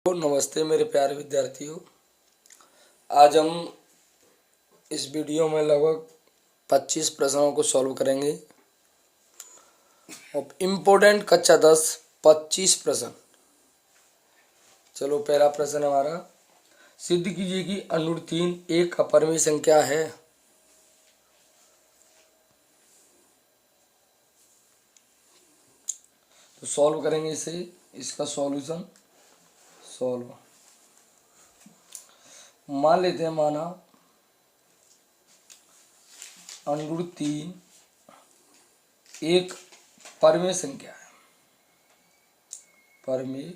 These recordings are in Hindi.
नमस्ते मेरे प्यारे विद्यार्थियों। आज हम इस वीडियो में लगभग 25 प्रश्नों को सॉल्व करेंगे। और इम्पोर्टेंट कक्षा 10 25 प्रश्न। चलो, पहला प्रश्न हमारा, सिद्ध कीजिए कि अनुरूप 3 एक अपरिमेय संख्या है। तो सॉल्व करेंगे इसे, इसका सॉल्यूशन सॉल्व। मान लेते हैं, माना अनुरूप 3 एक परिमेय संख्या है। परिमेय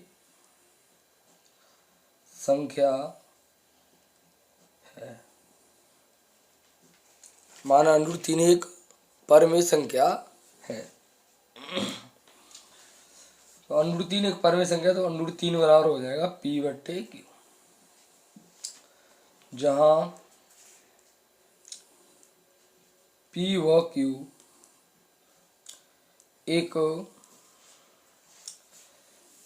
संख्या है। माना अनुरूप 3 एक परिमेय संख्या है। तो अनुरूप 3 एक परिमेय संख्या, तो अनुरूप 3 बराबर हो जाएगा P/Q, जहां P व Q एक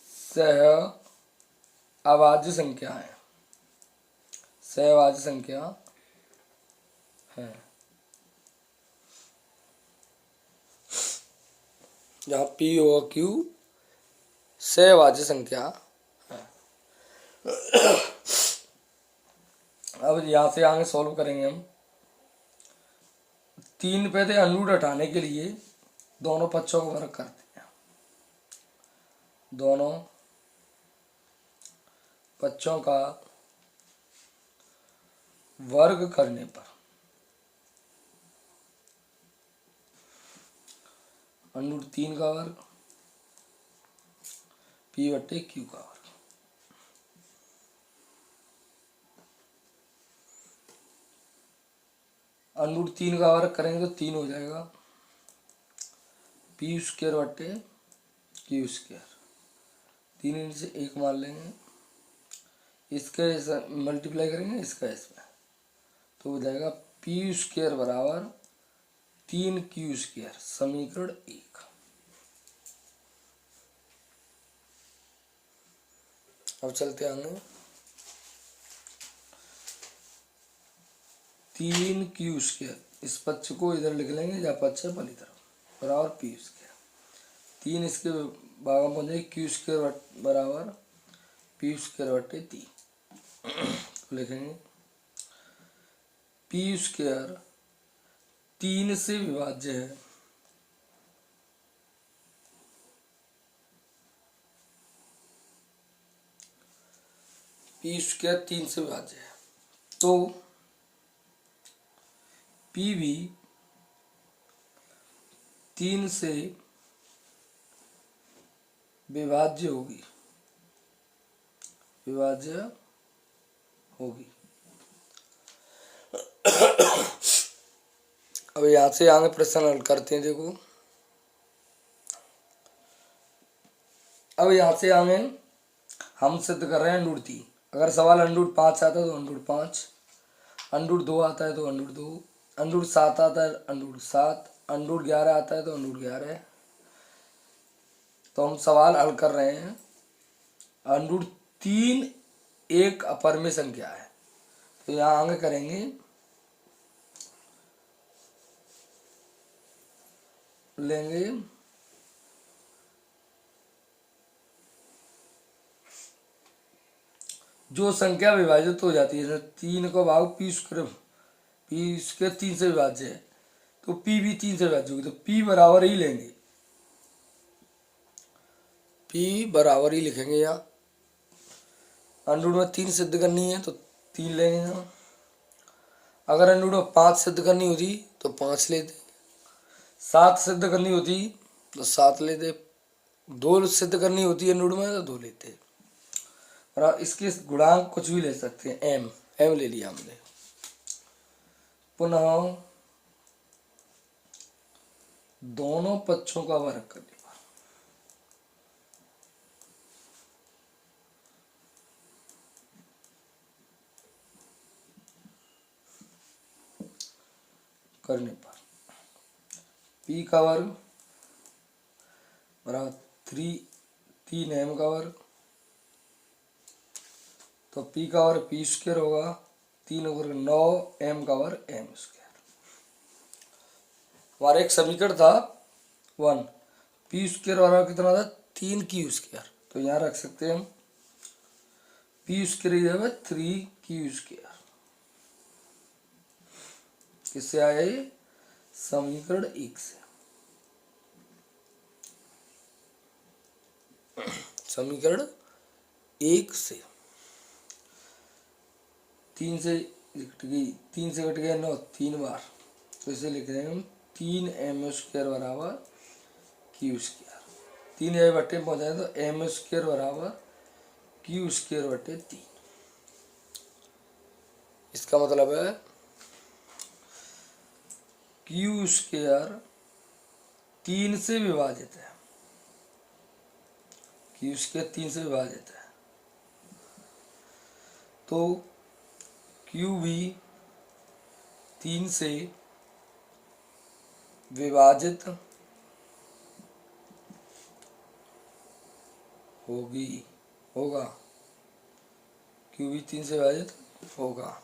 सहअभाज्य संख्या है। सहअभाज्य संख्या है, जहाँ P व Q सहअभाज्य संख्या है। अब यहाँ से आगे सॉल्व करेंगे हम। 3 पे थे, अनुरूप हटाने के लिए दोनों पक्षों को वर्ग करते हैं। दोनों पक्षों का वर्ग करने पर अनुरूप 3 का वर्ग P/Q का वर्ग। अनुरूप 3 का वर्ग करेंगे तो 3 हो जाएगा P²/Q²। 3 में से 1 मान लेंगे, इसके मल्टीप्लाई करेंगे इसका इसमें, तो हो जाएगा P² बराबर 3Q²। समीकरण 1। अब चलते आगे। 3Q², इस पक्ष को इधर लिख लेंगे, या पक्ष है पहली तरफ, बराबर P²। 3 इसके भाग में पहुंचे, Q² बराबर P²/3 लिखेंगे। P² 3 से विभाज्य है। P² 3 से विभाज्य है, तो P भी 3 से विभाज्य होगी। विभाज्य होगी। अब यहाँ से आगे प्रश्न हल करते हैं। देखो, अब यहाँ से आगे हम सिद्ध कर रहे हैं अनुरूप 3। अगर सवाल अनुरूप 5 आता है तो अनुरूप 5, अनुरूप 2 आता है तो अनुरूप 2, अनुरूप 7 आता है अनुरूप 7, अनुरूप 11 आता है तो अनुरूप 11। तो हम सवाल हल कर रहे हैं, अनुरूप 3 एक अपरिमेय संख्या है। तो यहाँ आगे करेंगे, लेंगे जो संख्या विभाजित हो जाती है, जैसे 3 का भाग P² 3 से विभाज्य है, तो P भी 3 से विभाज्य होगी, तो P बराबर ही लेंगे। P बराबर ही लिखेंगे। यहाँ अनुरूप में 3 सिद्ध करनी है तो 3 लेंगे यहाँ। अगर अनुरूप में 5 सिद्ध करनी होती तो 5 लेते, 7 सिद्ध करनी होती तो 7 लेते, 2 सिद्ध करनी होती है अनुरूप में तो 2 लेते। और इसके गुणांक कुछ भी ले सकते हैं, m ले लिया हमने। पुनः दोनों पक्षों का वर्ग करने पर P का वर्ग बराबर 3m का वर्ग तो पी का वर्ग पी स्क्वायर होगा, 3 वर्ग 9, एम का वर्ग एम स्क्वायर। हमारा एक समीकरण था 1, पी स्क्वायर वाला कितना था 3 क्यू स्क्वायर, तो यहाँ रख सकते हैं हम पी स्क्वायर 3 क्यू स्क्वायर। किससे आया ये? समीकरण 1 से। समीकरण 1 से 3 से कट गई, 3 से कट गया 9 3 बार, तो इसे लिख रहे हैं हम 3 एम स्क्वायर बराबर क्यू स्क्वायर। 3 ए बट्टे पहुँचाए तो एम स्क्वायर बराबर क्यू स्क्वायर बट्टे 3। इसका मतलब है क्यू स्क्वायर 3 से विभाजित है, क्यू स्क्वायर 3 से विभाजित है, तो क्यू भी 3 से विभाजित होगा, क्यू भी 3 से विभाजित होगा।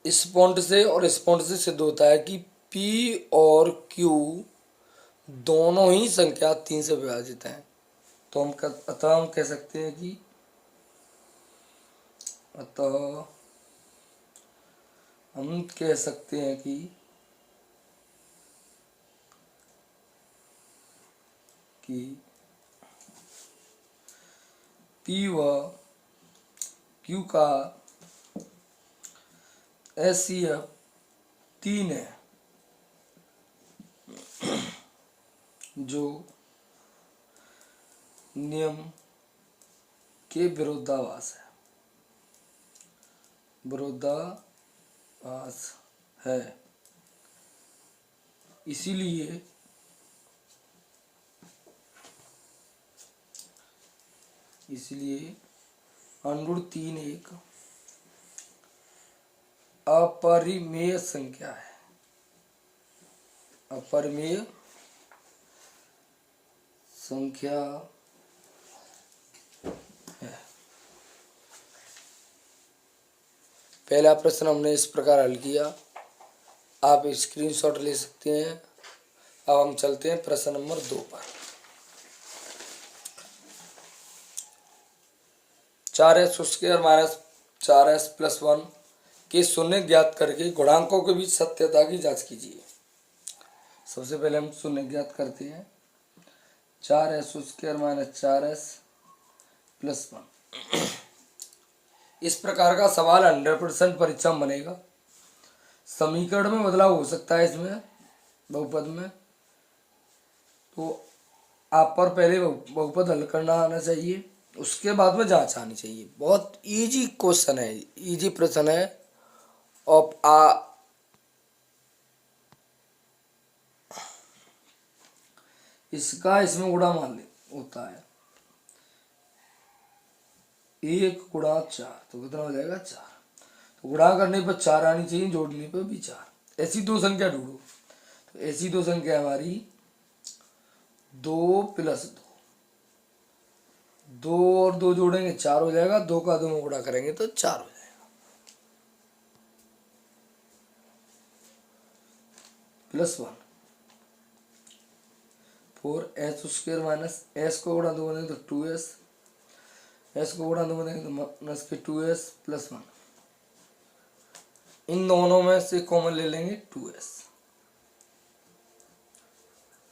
इस पॉइंट से और इस पॉइंट से सिद्ध होता है कि P और Q दोनों ही संख्या 3 से विभाजित हैं। तो अतः हम कह सकते हैं कि P व Q का HCF 3 है, जो नियम के विरोधाभास है। इसीलिए √3 एक अपरिमेय संख्या है, अपरिमेय संख्या है। पहला प्रश्न हमने इस प्रकार हल किया, आप स्क्रीनशॉट ले सकते हैं। अब हम चलते हैं प्रश्न नंबर 2 पर। 4s² - 4s+1 के शून्य ज्ञात करके गुणांकों के बीच सत्यता की जांच कीजिए। सबसे पहले हम शून्य ज्ञात करते हैं। 4s² - 4s+1। इस प्रकार का सवाल 100% परीक्षा में बनेगा। समीकरण में बदलाव हो सकता है इसमें, बहुपद में, तो आप पर पहले बहुपद हल करना आना चाहिए, उसके बाद में जांच आनी चाहिए। बहुत इजी क्वेश्चन है, इजी प्रश्न है। और इसमें गुणा मान होता है 1 गुणा 4, तो कितना हो जाएगा 4। तो गुणा करने पर 4 आनी चाहिए, जोड़ने पर भी 4। ऐसी दो संख्या ढूंढो, तो ऐसी दो संख्या हमारी 2 + 2, 2 और 2 जोड़ेंगे 4 हो जाएगा, 2 का 2 में गुणा करेंगे तो 4 हो जाएगा। +1 4s² - s को गुणा 2 करेंगे तो 2s, s को गुणा 2 करेंगे तो -2s+1। इन दोनों में से कॉमन ले लेंगे 2s,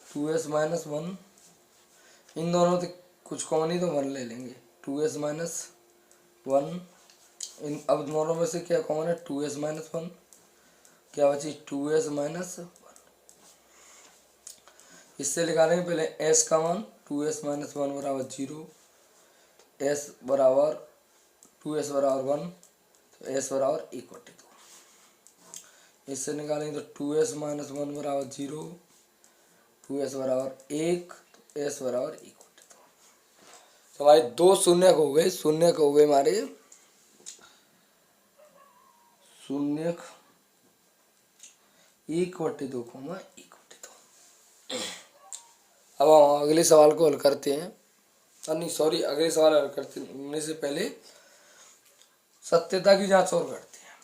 2s - 1। इन दोनों से कुछ कॉमन ही तो 1 ले लेंगे, 2s - 1। इन अब दोनों में से क्या कॉमन है? 2s - 1। क्या बची? 2s - 1। इससे निकालेंगे पहले s का मान। 2s - 1 बराबर 0, s बराबर 2s बराबर 1, तो s बराबर 1/2। इससे निकालेंगे तो 2s - 1 बराबर 0, 2s बराबर 1, तो s बराबर 1/2। तो हमारे 2 शून्य हो गए, हमारे शून्य 1/2, 1/2। अब हम अगले सवाल को हल करते हैं। नहीं सॉरी, अगले सवाल हल करने से पहले सत्यता की जांच और करते हैं।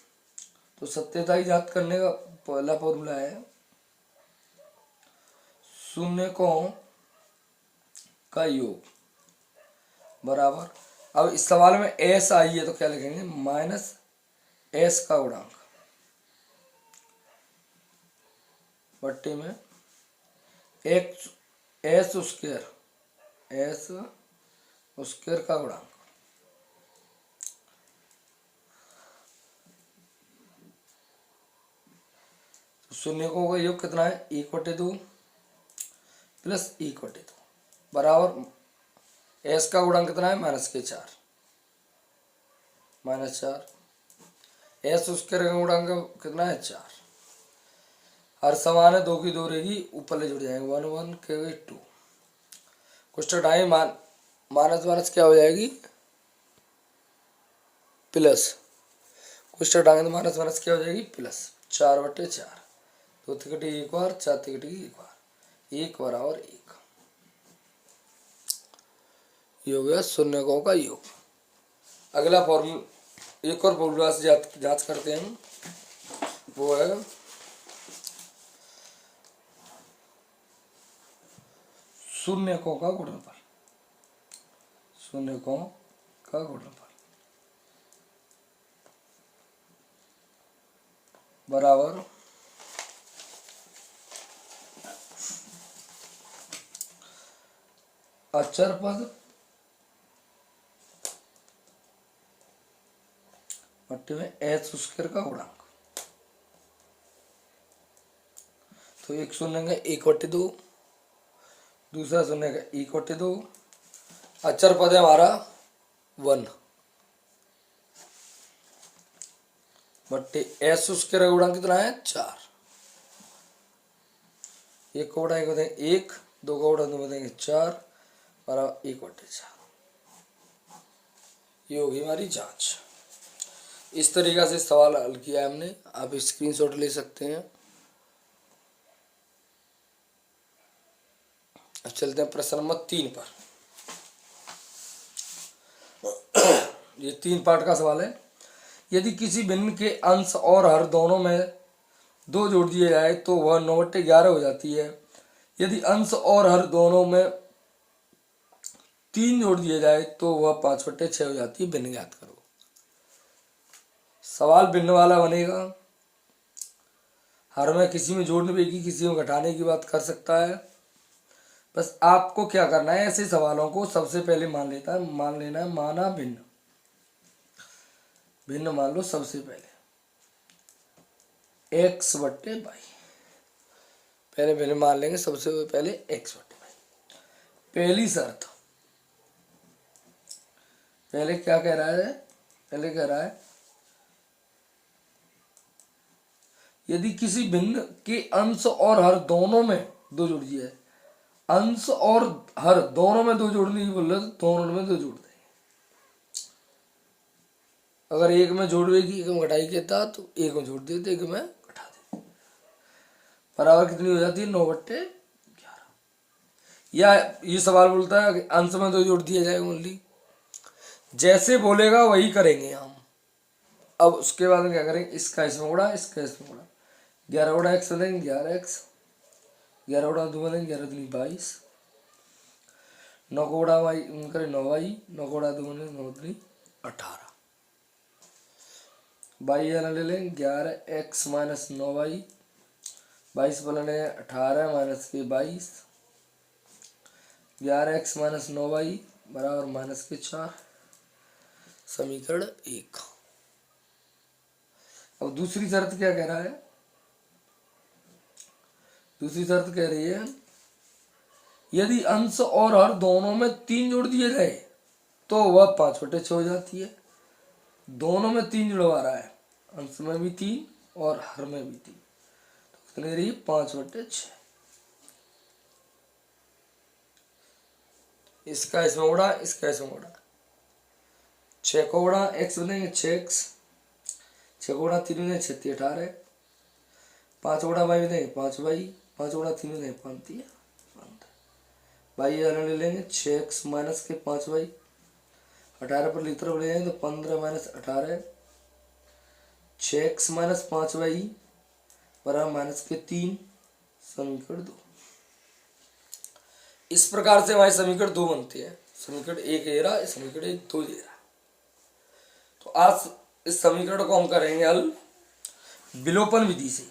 तो सत्यता की जांच करने का पहला फॉर्मूला है शून्यकों का योग बराबर, अब इस सवाल में एस आई है तो क्या लिखेंगे, माइनस एस का गुणांक बट्टे में एक्स एस स्क्वायर का गुणांक। तो शून्यकों का योग कितना है, 1/2 प्लस 1/2 बराबर एस का गुणांक कितना है, -4 एस स्क्वायर का गुणांक कितना है, 4। हर समान है, 2 की 2 रहेगी, ऊपर ले जुड़ जाएंगे, 1 1 के 2 कुछ टाइम माइनस माइनस क्या हो जाएगी, प्लस, कुछ टाइम माइनस माइनस क्या हो जाएगी, प्लस 4/4 2 तिकटी 1 बार, 4 तिकटी 1 बार, 1 बराबर 1। ये हो गया शून्यकों का योग। अगला फॉर्मूला, एक और फॉर्मूला से जांच करते हैं हम, वो है शून्यकों का गुणनफल। शून्यकों का गुणनफल बराबर अचर पद बट्टे में एच स्क्वायर का गुणांक। तो एक शून्य का 1/2, दूसरा शून्य का 1/2, अचर पद है हमारा 1 बट्टे एच स्क्वायर का गुणांक कितना है, 4। 1 का गुणा 1 बताएंगे 1, 2 का गुणा 2 बताएंगे 4 बराबर 1/4। ये होगी हमारी जांच। इस तरीका से सवाल हल किया है हमने, आप स्क्रीनशॉट ले सकते हैं। अब चलते हैं प्रश्न नंबर 3 पर। ये 3 पार्ट का सवाल है। यदि किसी भिन्न के अंश और हर दोनों में 2 जोड़ दिए जाए तो वह 9/11 हो जाती है। यदि अंश और हर दोनों में 3 जोड़ दिए जाए तो वह 5/6 हो जाती है। भिन्न ज्ञात करो। सवाल भिन्न वाला बनेगा। हर में किसी में जोड़ने की, किसी में घटाने की बात कर सकता है। बस आपको क्या करना है, ऐसे सवालों को सबसे पहले मान लेना है माना भिन्न। भिन्न मान लो सबसे पहले x/y, पहले भिन्न मान लेंगे सबसे पहले x/y। पहली शर्त, पहले क्या कह रहा है, पहले कह रहा है यदि किसी भिन्न के अंश और हर दोनों में 2 जोड़ दिया है, अंश और हर दोनों में 2 जोड़ने की बोल रहे तो दोनों में 2 जोड़ देंगे। अगर एक में जोड़ेगी, एक में घटाई कहता तो एक में जोड़ देते, एक में घटा देते। बराबर कितनी हो जाती है, 9/11। या ये सवाल बोलता है कि अंश में 2 जोड़ दिया जाए ओनली। जैसे बोलेगा वही करेंगे हम। अब उसके बाद में क्या करेंगे, इसका इसमें उड़ा, इसका इसमें उड़ा। 11 गुणा x देंगे 11x, 11 गुणा 2 देंगे 11 दूनी 22, 9 को उड़ा y करें 9y, 9 को उड़ा 2 देंगे 9 दूनी 18। बाई वाला ले लें 11x माइनस 9y, 22 बोलने 18 माइनस के 22, 11x माइनस 9y बराबर माइनस के 4, समीकरण 1। अब दूसरी शर्त क्या कह रहा है, दूसरी शर्त कह रही है यदि अंश और हर दोनों में 3 जोड़ दिए जाए तो वह 5/6 हो जाती है। दोनों में 3 जुड़वा रहा है, अंश में भी 3 और हर में भी 3, तो कितनी रही 5/6। इसका इसमें उड़ा, इसका इसमें उड़ा। 6 को उड़ा x बनेंगे 6x, 6 को उड़ा 3 बनेंगे 6 18, 5 उड़ा y बनेंगे 5y, 5 उड़ा 3 बनेंगे 5 3 15। बाई वाला ले लेंगे 6x माइनस के 5y, 18 पर लिख तरफ ले जाएंगे तो 15 माइनस 18, 6x माइनस 5y बराबर माइनस के 3, समीकरण 2। इस प्रकार से हमारे समीकरण 2 बनते हैं। समीकरण 1 ये रहा, समीकरण 1 2 ये रहा। तो आज इस समीकरण को हम करेंगे हल विलोपन विधि से।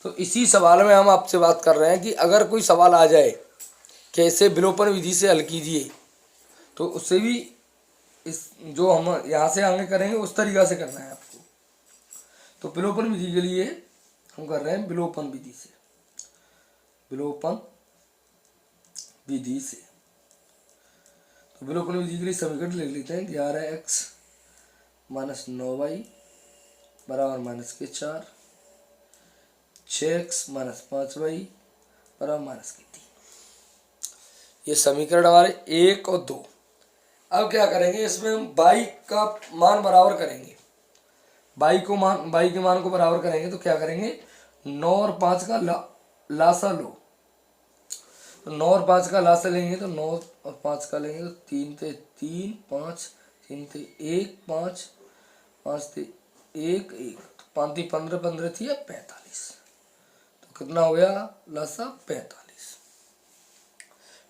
तो इसी सवाल में हम आपसे बात कर रहे हैं कि अगर कोई सवाल आ जाए कैसे विलोपन विधि से हल कीजिए, तो उससे भी इस जो हम यहाँ से आगे करेंगे उस तरीका से करना है आपको। तो विलोपन विधि के लिए हम कर रहे हैं विलोपन विधि से, विलोपन विधि से। तो विलोपन विधि के लिए समीकरण लिख लेते हैं 11x माइनस 9y बराबर माइनस के 4, 6x माइनस 5y बराबर माइनस के 3। ये समीकरण हमारे 1 और 2। अब क्या करेंगे, इसमें हम y का मान बराबर करेंगे। y के मान को बराबर करेंगे तो क्या करेंगे, 9 और 5 का लासा लो। तो 9 और 5 का लासा लेंगे तो 9 और 5 का लेंगे तो 3 थे 3, 5 3 थे 1, 5 5 थे 1 1, 5 थी 15 15 थी 45। तो कितना हो गया लासा 45।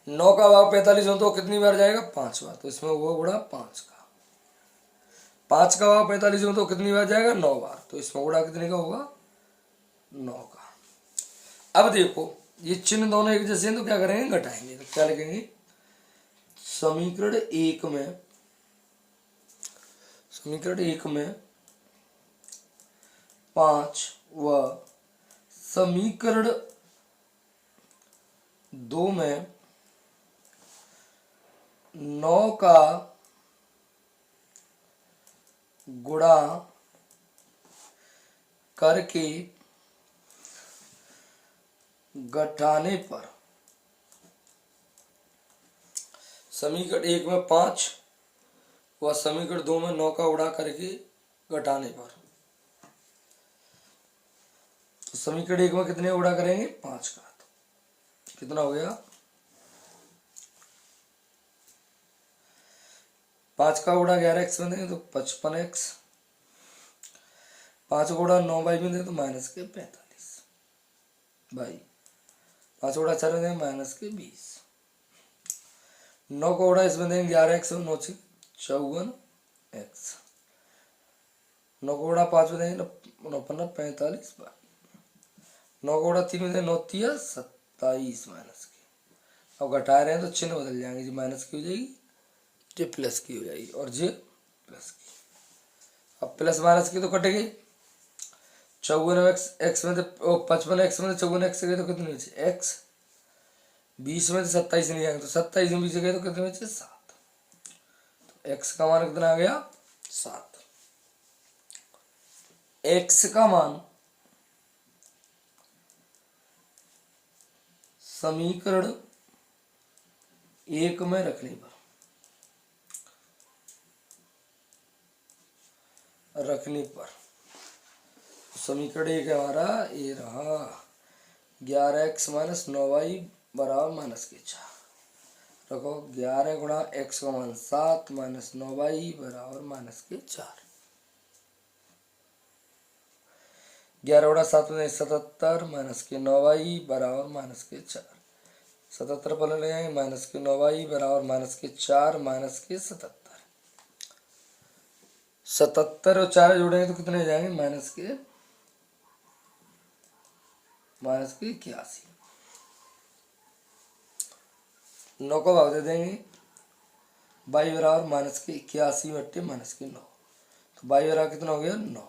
9 का भाग 45 हो तो कितनी बार जाएगा 5 बार, तो इसमें वो गुणा 5 का। 5 का भाग 45 हो तो कितनी बार जाएगा 9 बार, तो इसमें गुणा कितने का होगा 9 का। अब देखो ये चिन्ह दोनों एक जैसे हैं तो क्या करेंगे घटाएंगे। तो क्या लिखेंगे, समीकरण 1 में 5 व समीकरण 2 में 9 का गुणा करके घटाने पर, समीकरण 1 में 5 व समीकरण 2 में 9 का गुणा करके घटाने पर, तो समीकरण 1 में कितने गुणा करेंगे 5 का, तो कितना हो गया 5 का गुणा 11x में देंगे तो 55x, 5 गुणा 9y में देंगे तो माइनस के 45 भाई, 5 गुणा 4 में देंगे माइनस के 20, 9 का गुणा इसमें देंगे 11x और 9 से 54x, 9 का गुणा 5 में देंगे 9 5 45 भाई, 9 का गुणा 3 में देंगे 9 3 27 माइनस के। अब घटा रहे हैं तो चिन्ह बदल जाएंगे, जी माइनस की हो जाएगी जे प्लस की हो जाएगी और जे प्लस की। अब प्लस माइनस की तो कटेगी, 54x में तो 55x में तो 54x गए तो कितने बचे x, 20 में तो 27 नहीं आएंगे तो 27 में 20 गए तो कितने बचे 7, तो x का मान कितना आ गया 7। x का मान समीकरण 1 में रखने पर समीकरण 1 हमारा ये रहा 11x माइनस 9y बराबर माइनस के 4। रखो 11 गुणा x का मान 7 माइनस 9y बराबर माइनस के 4। 11 गुणा 7 में 77 माइनस के 9y बराबर माइनस के 4। 77 पर ले जाएंगे माइनस के 9y बराबर माइनस के 4 माइनस के 77। 77 और 4 जोड़ेंगे तो कितने हो जाएंगे माइनस के 81। 9 को भाग दे देंगे y बराबर माइनस के 81 बट्टे माइनस के 9, तो y बराबर कितना हो गया 9।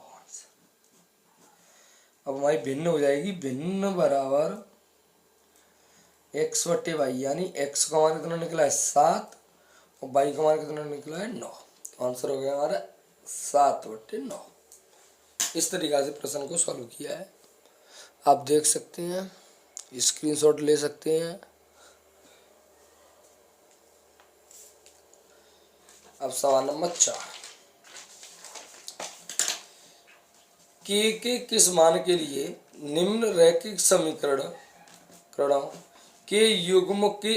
अब हमारी भिन्न हो जाएगी, भिन्न बराबर x बट्टे वाई, यानी x का मान कितना निकला है 7 और y का मान कितना निकला है 9, तो आंसर हो गया हमारा 7 बट्टे 9। इस तरीका से प्रश्न को सॉल्व किया है, आप देख सकते हैं, स्क्रीनशॉट ले सकते हैं। अब सवाल नंबर 4, के किस मान के लिए निम्न रैखिक समीकरणों के युग्म के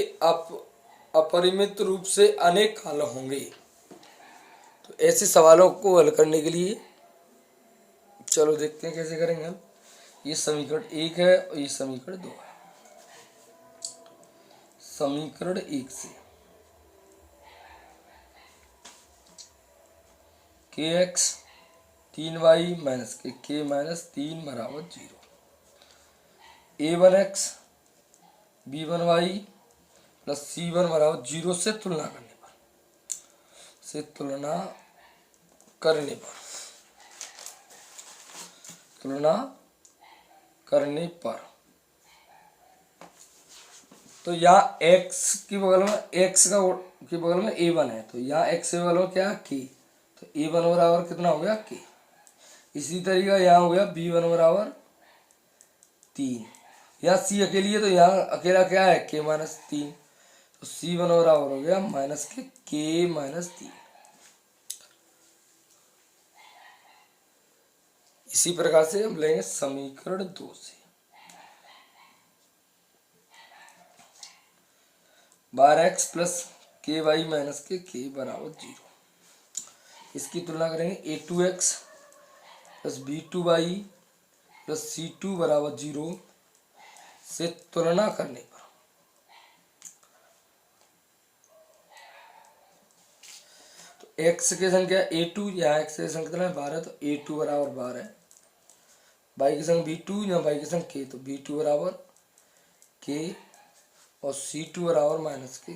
अपरिमित रूप से अनेक हल होंगे। तो ऐसे सवालों को हल करने के लिए चलो देखते हैं कैसे करेंगे हम। ये समीकरण 1 है और ये समीकरण 2 है। समीकरण 1 से के एक्स 3y माइनस के माइनस 3 बराबर 0, a1x b1y प्लस c1 बराबर 0 से तुलना करने पर तो यहाँ x के बगल में के बगल में a1 है, तो यहाँ x के बगल में क्या k, तो a1 बराबर कितना हो गया k। इसी तरीका यहाँ हो गया b1 बराबर 3, यहाँ c अकेली है तो यहाँ अकेला क्या है k माइनस 3, तो c1 बराबर हो गया माइनस के माइनस 3। इसी प्रकार से हम लेंगे समीकरण 2 से 12x प्लस के वाई माइनस के बराबर 0। इसकी तुलना करेंगे a2x plus b2y plus c2 बराबर 0 से तुलना करने पर तो x की संख्या a2, यहाँ x की संख्या कितना है 12, तो a2 बराबर 12, y की संख्या b2 या y की संख्या k, तो b2 बराबर k और c2 बराबर माइनस के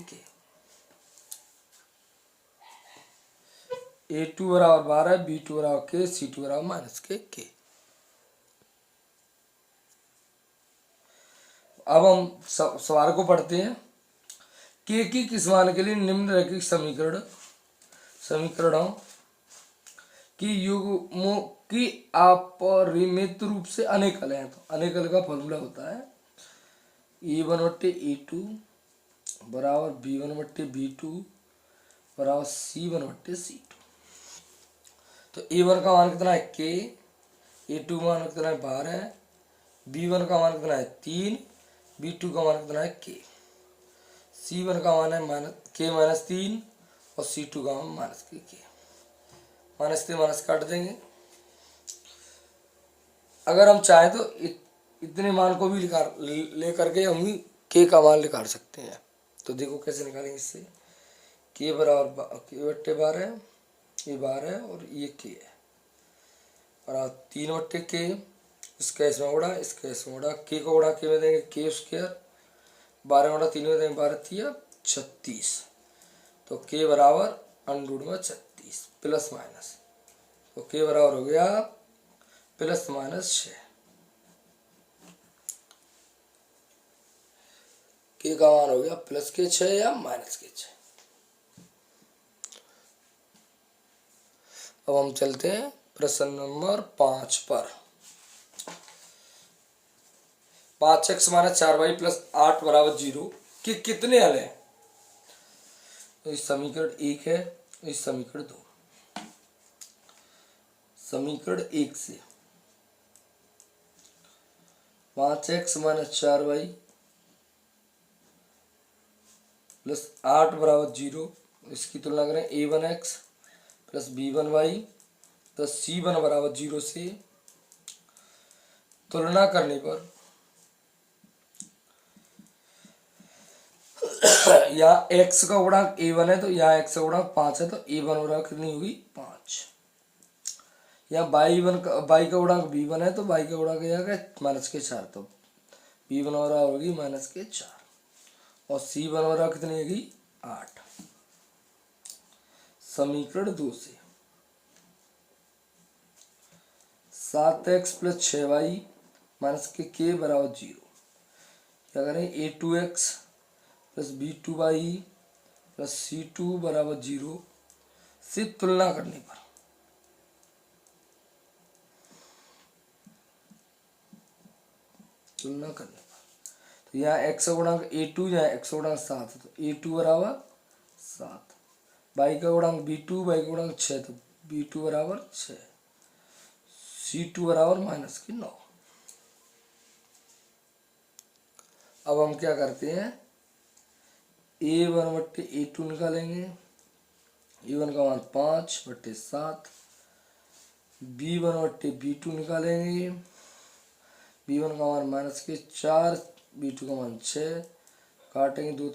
a2 बराबर 12, b2 बराबर k, c2 बराबर माइनस के। अब हम सवाल को पढ़ते हैं। k की किस मान के लिए निम्नलिखित समीकरणों की युग्मों की अपरिमित रूप से अनेक हल हैं। तो अनेक हल का फॉर्मूला होता है a1/a2 बराबर b1/b2 बराबर c1/c2। तो a1 का मान कितना है k, a2 का मान कितना है 12, b1 का मान कितना है 3, b2 का मान कितना है k, c1 का मान है k माइनस 3 और c2 का मान माइनस के। माइनस से माइनस काट देंगे। अगर हम चाहें तो इतने मान को भी ले करके हम के का मान निकाल सकते हैं। तो देखो कैसे निकालेंगे इससे। के बराबर k/12, ये 12 और ये के है, और 3/k, इसका इसमें उड़ा, इसका इसमें उड़ा, के को उड़ा के में देंगे के स्क्वायर, 12/3 में देंगे 12 36, तो के बराबर √36 प्लस माइनस, तो के बराबर हो गया प्लस माइनस 6। के का मान हो गया प्लस के 6 या माइनस के 6। अब हम चलते हैं प्रश्न नंबर 5 पर। 5x माइनस 4y प्लस 8 बराबर 0 के कितने हल हैं। तो इस समीकरण 1 है, इस समीकरण 2। समीकरण 1 से 5x माइनस 4y प्लस 8 बराबर 0, इसकी तुलना करें a1x plus b1y plus c1 बराबर 0 से तुलना करने पर यहाँ x का गुणांक a1 है, तो यहाँ x का गुणांक 5 है, तो a1 गुणांक कितनी होगी 5। यहाँ y का गुणांक b1 है, तो y का गुणांक यहाँ का माइनस के 4, तो b1 बराबर होगी माइनस के 4 और c1 बराबर कितनी होगी 8। समीकरण 2 से 7x प्लस 6y माइनस के बराबर 0, क्या करें a2x plus b2y plus c2 बराबर 0 से तुलना करने पर तो यहाँ x का गुणांक a2, यहाँ x का गुणांक 7 है, तो a2 बराबर 7, y का गुणांक b2, y का गुणांक 6, तो b2 बराबर 6, c2 बराबर माइनस के 9। अब हम क्या करते हैं, a1/a2 निकालेंगे। a1 का मान 5/7, b1/b2 निकालेंगे। b1 का मान -4, b2 का मान 6, काटेंगे 2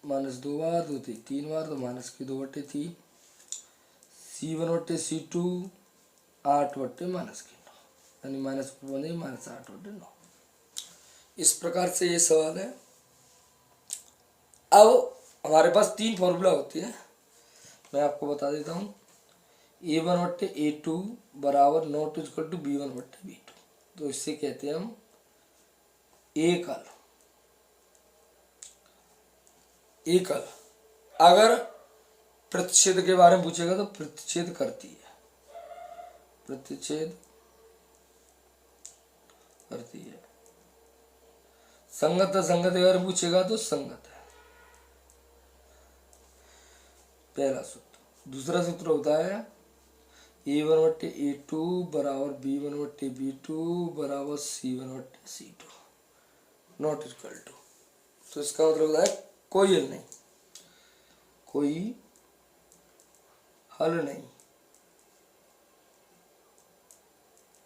-2 बार, 2 3 बार, तो -2/3, c1/c2 8/-9, यानी -8/9। इस प्रकार से ये सवाल है। अब हमारे पास 3 फॉर्मूला होती है, मैं आपको बता देता हूँ। a1/a2 बराबर नॉट इक्वल टू b1/b2, तो इससे कहते हैं हम एकल। एकल अगर प्रतिच्छेद के बारे में पूछेगा तो प्रतिच्छेद करती है, प्रतिच्छेद करती है। संगत असंगत अगर पूछेगा तो संगत है, पहला सूत्र। दूसरा सूत्र होता है a1/a2 बराबर b1/b2 बराबर c1/c2 नॉट इक्वल टू। तो इसका मतलब होता है कोई हल नहीं, कोई हल नहीं,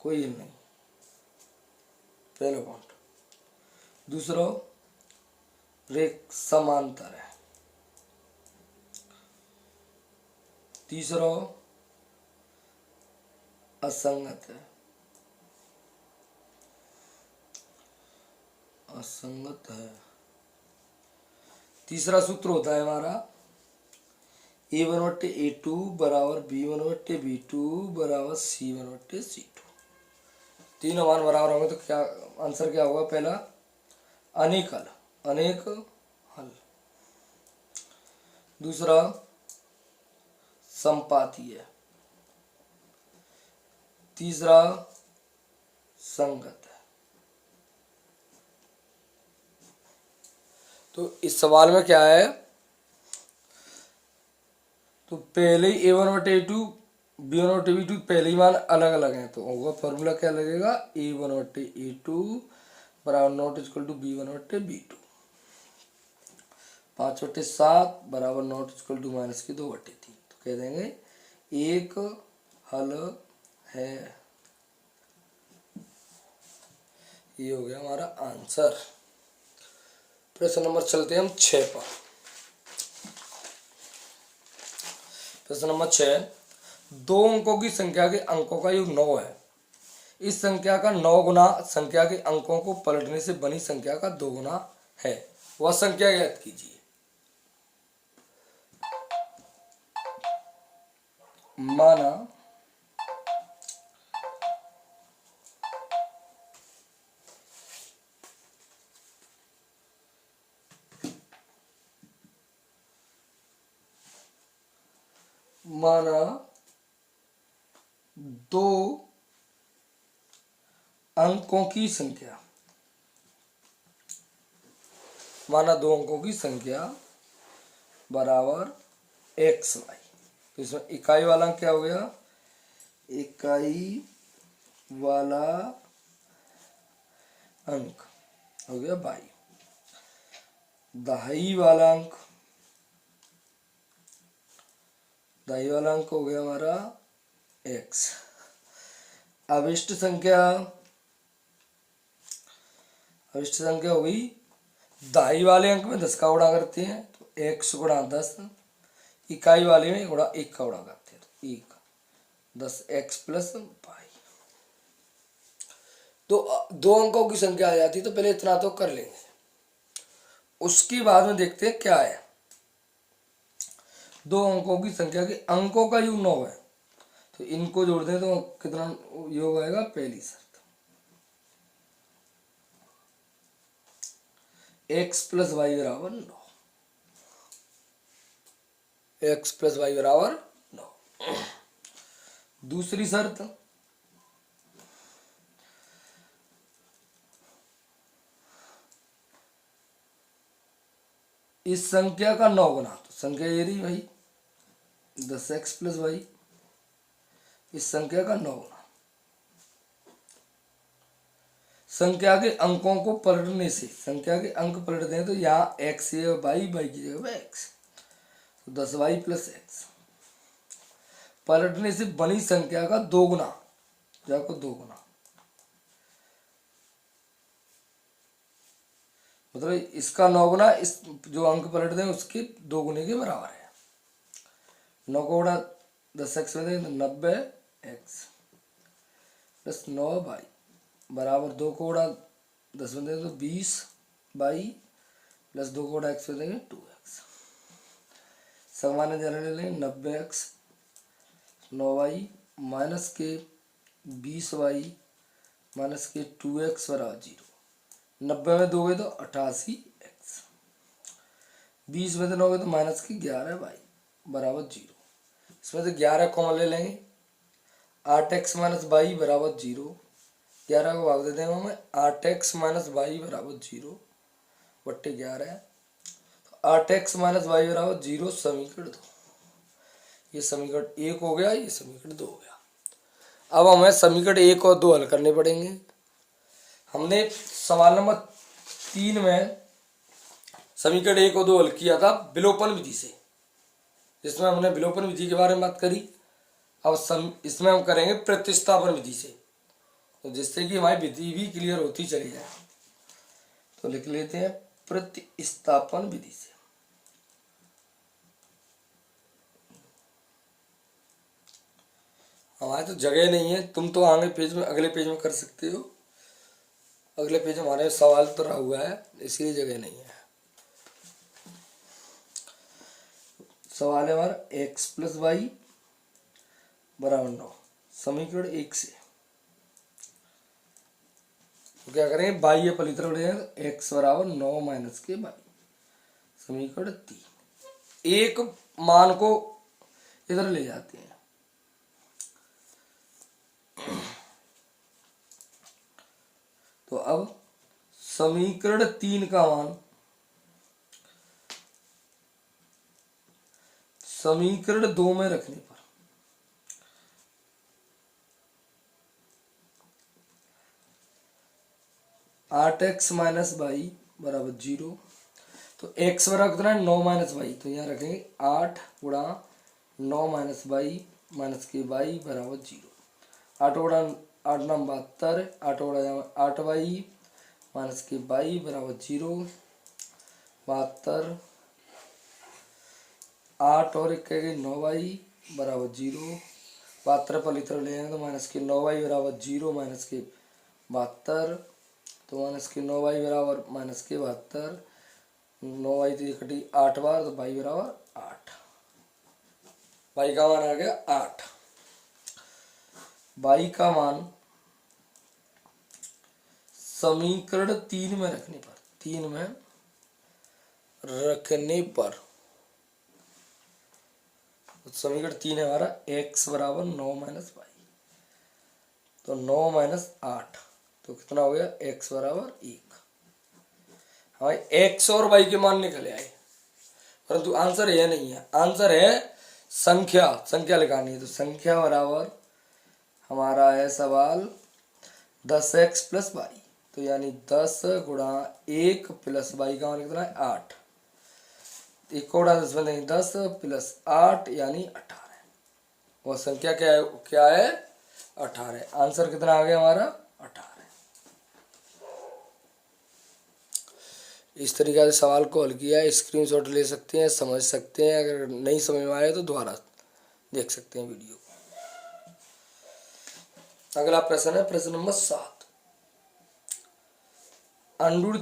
कोई हल नहीं, पहला पॉइंट। दूसरा रेख समांतर है। तीसरा असंगत है, असंगत है। तीसरा सूत्र होता है हमारा a1/a2 बराबर b1/b2 बराबर c1/c2। तीनों मान बराबर होंगे तो क्या आंसर क्या होगा, पहला अनेक हल, अनेक हल। दूसरा संपातीय। तीसरा संगत है। तो इस सवाल में क्या है, तो पहले ही a1/a2 b1/b2 पहले ही मान अलग अलग हैं, तो होगा फॉर्मूला क्या लगेगा, a1/a2 बराबर नॉट इक्वल टू b1/b2। 5/7 बराबर नॉट इक्वल टू -2/3, तो कह देंगे एक हल है। ये हो गया हमारा आंसर। प्रश्न नंबर चलते हैं हम 6 पर। प्रश्न नंबर 6, 2 अंकों की संख्या के अंकों का योग 9 है। इस संख्या का 9 गुना संख्या के अंकों को पलटने से बनी संख्या का 2 गुना है, वह संख्या ज्ञात कीजिए। माना माना 2 अंकों की संख्या, माना 2 अंकों की संख्या बराबर xy। तो इसमें इकाई वाला क्या हो गया, इकाई वाला अंक हो गया y, दहाई वाला अंक, दहाई वाला अंक हो गया हमारा x। अभिष्ट संख्या, अभिष्ट संख्या हो गई, दहाई वाले अंक में 10 का गुणा करते हैं तो x गुणा 10, इकाई वाले में गुणा 1 का गुणा करते हैं तो 1, 10x प्लस y। तो 2 अंकों की संख्या आ जाती है, तो पहले इतना तो कर लेंगे, उसके बाद में देखते हैं क्या है। 2 अंकों की संख्या के अंकों का योग 9 है, तो इनको जोड़ दें तो कितना योग आएगा, पहली शर्त x प्लस वाई बराबर 9, x प्लस वाई बराबर 9। दूसरी शर्त, इस संख्या का 9 गुना, तो संख्या ये रही भाई 10x प्लस वाई, इस संख्या का 9 गुना। संख्या के अंकों को पलटने से, संख्या के अंक पलट दें तो यहाँ एक्स है वाई, वाई की जगह एक्स, तो 10y प्लस एक्स। पलटने से बनी संख्या का दोगुना, जाको दोगुना, मतलब इसका 9 गुना, इस जो अंक पलट दें उसके 2 गुने के बराबर है। 9 को गुणा 10x में दें तो 90x प्लस 9y बराबर 2 को गुणा 10 में दें तो 20y प्लस 2 को गुणा x में देंगे 2x। सामान्य जरा ले लें 90x 9y माइनस के 20y माइनस के 2x बराबर 0। 90 में दोगे तो 88x, 20 में से दोगे तो माइनस की 11y बराबर 0। इसमें से 11 कॉमन ले लेंगे, 8x माइनस वाई बराबर 0। 11 को भाग दे देंगे हमें, 8x माइनस वाई बराबर 0 बट्टे 11 है, तो 8x माइनस वाई बराबर 0 समीकरण 2। ये समीकरण 1 हो गया, ये समीकरण 2 हो गया। अब हमें समीकरण 1 और 2 हल करने पड़ेंगे। हमने सवाल नंबर 3 में समीकरण 1 और 2 हल किया था विलोपन विधि से, जिसमें हमने विलोपन विधि के बारे में बात करी। अब इसमें हम करेंगे प्रतिस्थापन विधि से, तो जिससे कि हमारी विधि भी क्लियर होती चली जाए। तो लिख लेते हैं प्रतिस्थापन विधि से। हमारे तो जगह नहीं है, तुम तो आगे पेज में, अगले पेज में कर सकते हो। अगले पेज हमारे सवाल तो रहा हुआ है, इसलिए जगह नहीं है। सवाल है हमारा x प्लस वाई बराबर 9, समीकरण 1 से। तो क्या करेंगे, बाई या पली तरफ ले जाएंगे तो x बराबर 9 माइनस के बाई, समीकरण 3। एक मान को इधर ले जाते हैं, तो अब समीकरण 3 का मान समीकरण 2 में रखने पर 8x माइनस वाई बराबर 0। तो x बराबर कितना है 9 माइनस वाई, तो यहाँ रखेंगे 8 गुणा 9 माइनस वाई माइनस के वाई बराबर 0। 8 गुणा 8 9 72, 8 गुणा 8 वाई माइनस के वाई बराबर 0। 72, 8 और 1 कहेंगे 9 वाई बराबर 0। 72 पर लिख ले जाएंगे तो माइनस के 9 वाई बराबर 0 माइनस के 72, तो माइनस के 9 वाई बराबर माइनस के 72। 9 वाई तो कटी 8 बार, तो वाई बराबर 8। वाई का मान आ गया 8। वाई का मान समीकरण 3 में रखने पर, 3 में रखने पर समीकरण 3 है हमारा x बराबर 9 माइनस वाई, तो 9 माइनस 8, तो कितना हो गया x बराबर 1। हमारे x और y के मान निकले आए, परंतु आंसर यह नहीं है, आंसर है संख्या। संख्या लिखानी है, तो संख्या बराबर हमारा है सवाल 10x प्लस वाई, तो यानी 10 गुणा 1 प्लस वाई का मान कितना है 8। 1 को गुणा 10 में देंगे 10 प्लस 8 यानी 18। और संख्या क्या है, 18। आंसर कितना आ गया हमारा 18। इस तरीके से सवाल को हल किया है। स्क्रीनशॉट ले सकते हैं, समझ सकते हैं, अगर नहीं समझ में आए तो दोबारा देख सकते हैं वीडियो। अगला प्रश्न है प्रश्न number 7। Andur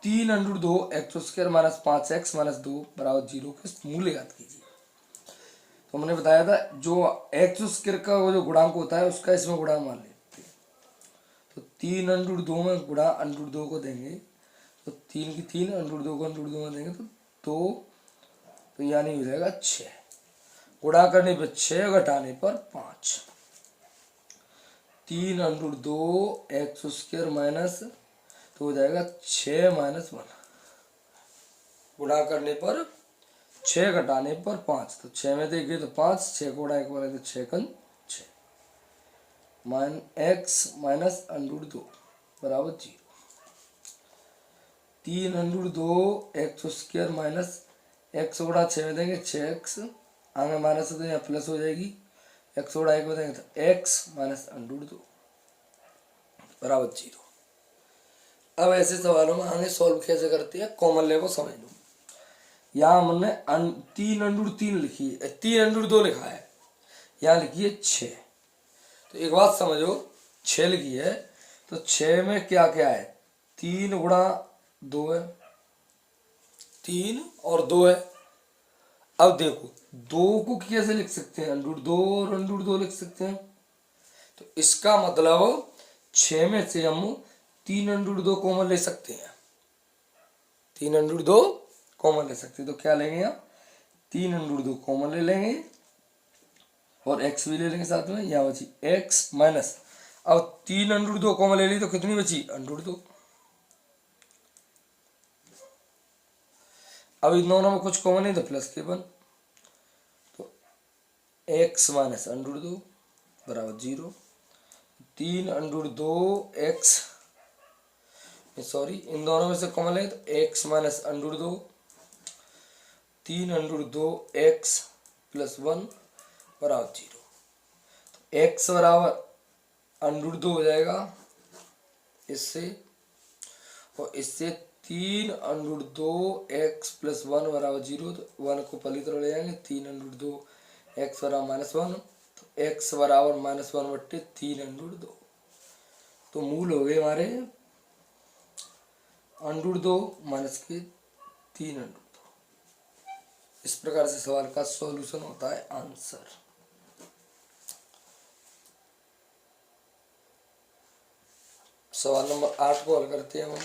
3√2 x square minus 5x minus 2 बराबर 0 के मूल्य ज्ञात कीजिए। तो हमने बताया था जो एक्स स्क्वायर का वो जो गुणांक होता है उसका इसमें गुणा मान लेते हैं। तो 3√2 में गुणा √2 को देंगे, तो 3 की 3 √2 को √2 में देंगे तो 2, तो यानी हो जाएगा 6। गुणा करने पर 6, घटाने पर 5। 3√2 एक्स स्क्वायर माइनस, तो हो जाएगा 6 माइनस 1। गुणा करने पर 6, घटाने पर 5, तो 6 में देखिए तो 5, 6 को गुणा 1 बार तो 6 कन 6 मान x माइनस √2 बराबर 0। 3√2 x² माइनस x गुणा 6 में देंगे 6x, आगे माइनस हो तो यहाँ प्लस हो जाएगी, x गुणा 1 में देंगे तो x माइनस √2 बराबर 0। अब ऐसे सवालों में आगे सॉल्व कैसे करते हैं, कॉमन ले को समझ लो। यहाँ हमने 3√3 लिखी है, 3√2 लिखा है, यहाँ लिखी है 6। तो एक बात समझो, 6 लिखी है तो 6 में क्या क्या है, 3 गुणा 2 है, 3 और 2 है। अब देखो 2 को कैसे लिख सकते हैं, √2 और √2 लिख सकते हैं। तो इसका मतलब 6 में से हम 3√2 कॉमन ले सकते हैं, 3√2 कॉमन ले सकते हैं। तो क्या लेंगे यहाँ, 3√2 कॉमन ले लेंगे और x भी ले लेंगे साथ में, यहाँ बची x माइनस, अब 3√2 कॉमन ले ली तो कितनी बची, √2। अब इन दोनों में कुछ कॉमन नहीं तो प्लस के 1, तो x माइनस √2 बराबर 0। 3√2x, सॉरी इन दोनों में से कॉमन ले तो x माइनस √2, 3√2x प्लस 1 बराबर 0। तो x बराबर √2 हो जाएगा इससे, और इससे 3√2x प्लस 1 बराबर 0। तो 1 को पहली तरफ ले जाएंगे, 3√2x बराबर -1, तो x बराबर -1/3√2। तो मूल हो गए हमारे √2 माइनस के 3√2। इस प्रकार से सवाल का सॉल्यूशन होता है आंसर। सवाल नंबर 8 को हल करते हैं हम।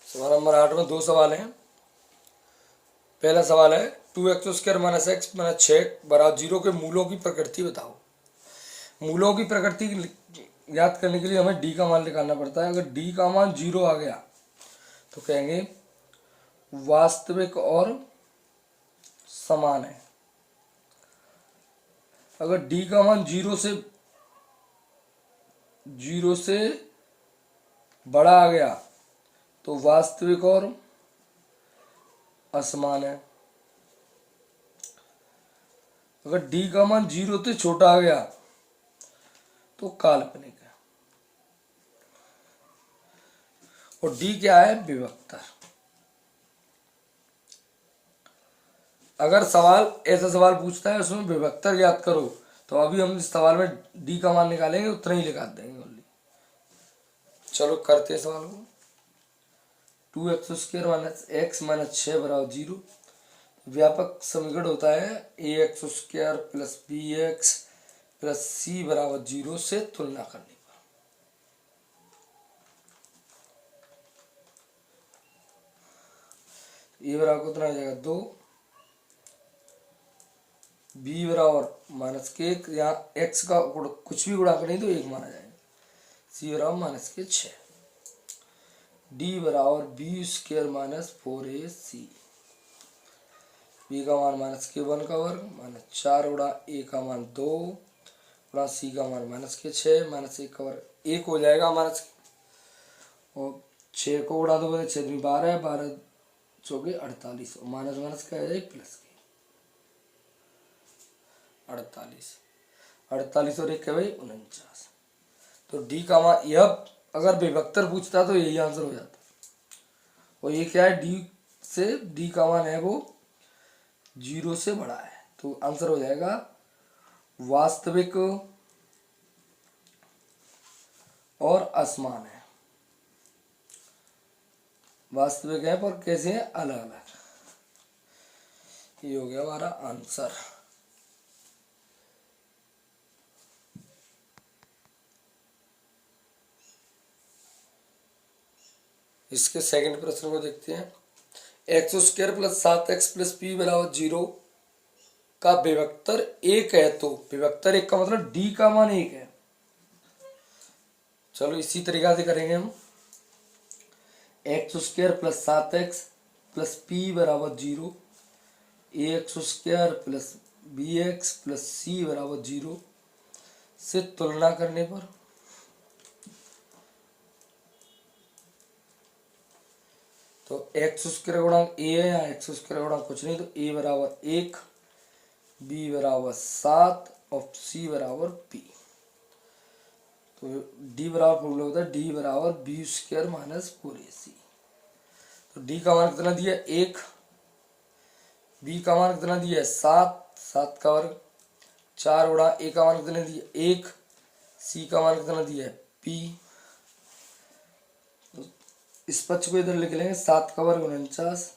सवाल नंबर 8 में 2 सवाल हैं। पहला सवाल है 2x² माइनस x माइनस 6 बराबर 0 के मूलों की प्रकृति बताओ। मूलों की प्रकृति याद करने के लिए हमें d का मान निकालना पड़ता है। अगर d का मान 0 आ गया तो कहेंगे वास्तविक और समान है। अगर d का मान 0 से बड़ा आ गया तो वास्तविक और असमान है। अगर d का मान 0 से छोटा आ गया तो काल्पनिक है। और d क्या है, विभक्तर। अगर सवाल ऐसा सवाल पूछता है उसमें विभक्तर ज्ञात करो, तो अभी हम इस सवाल में d का मान निकालेंगे, उतना ही निकाल देंगे ओनली। चलो करते हैं सवाल को। 2x² माइनस x माइनस 6 बराबर 0। व्यापक समीकरण होता है ax² plus bx plus c बराबर 0 से तुलना करने पर। a बराबर कितना हो जाएगा 2, b बराबर -1, यहाँ x का कुछ भी गुणा करें तो 1 माना जाएगा, c बराबर -6, d बराबर b² माइनस 4ac, b का मान -1 का वर्ग -4 गुणा a का मान 2 गुणा c का मान -6 -1 का वर्ग 1 हो जाएगा माइनस, और 6 को उड़ा दो 6 दूनी 12, 12 चौके 48, माइनस माइनस क्या हो जाएगा प्लस की 48 और 1 क्या भाई 49। तो डी का मान, यह अगर विभक्तर पूछता तो यही आंसर हो जाता। और ये क्या है, डी का मान है वो 0 से बड़ा है, तो आंसर हो जाएगा वास्तविक और असमान है। वास्तविक है पर कैसे है, अलग अलग। ये हो गया हमारा आंसर। इसके सेकंड प्रश्न को देखते हैं। x² plus 7x plus p बराबर 0 का विभक्तर 1 है, तो विभक्तर 1 का मतलब d का मान 1 है। चलो इसी तरीका से करेंगे हम। x² plus 7x plus p बराबर 0, ax² plus B X plus C बराबर 0 से तुलना करने पर तो एक्स स्क्वायर गुणांक ए है, यहाँ एक्स स्क्वायर गुणांक कुछ नहीं, तो ए बराबर 1, बी बराबर 7 और सी बराबर पी। तो डी बराबर फॉर्मूला होता है डी बराबर बी स्क्वायर माइनस 4ac। तो डी का मान कितना दिया 1, बी का मान कितना दिया है 7, 7 का वर्ग 4 गुणा ए का मान कितना दिया 1, सी का मान कितना दिया है पी। तो इस पक्ष को इधर लिख लेंगे 7 का वर्ग 49,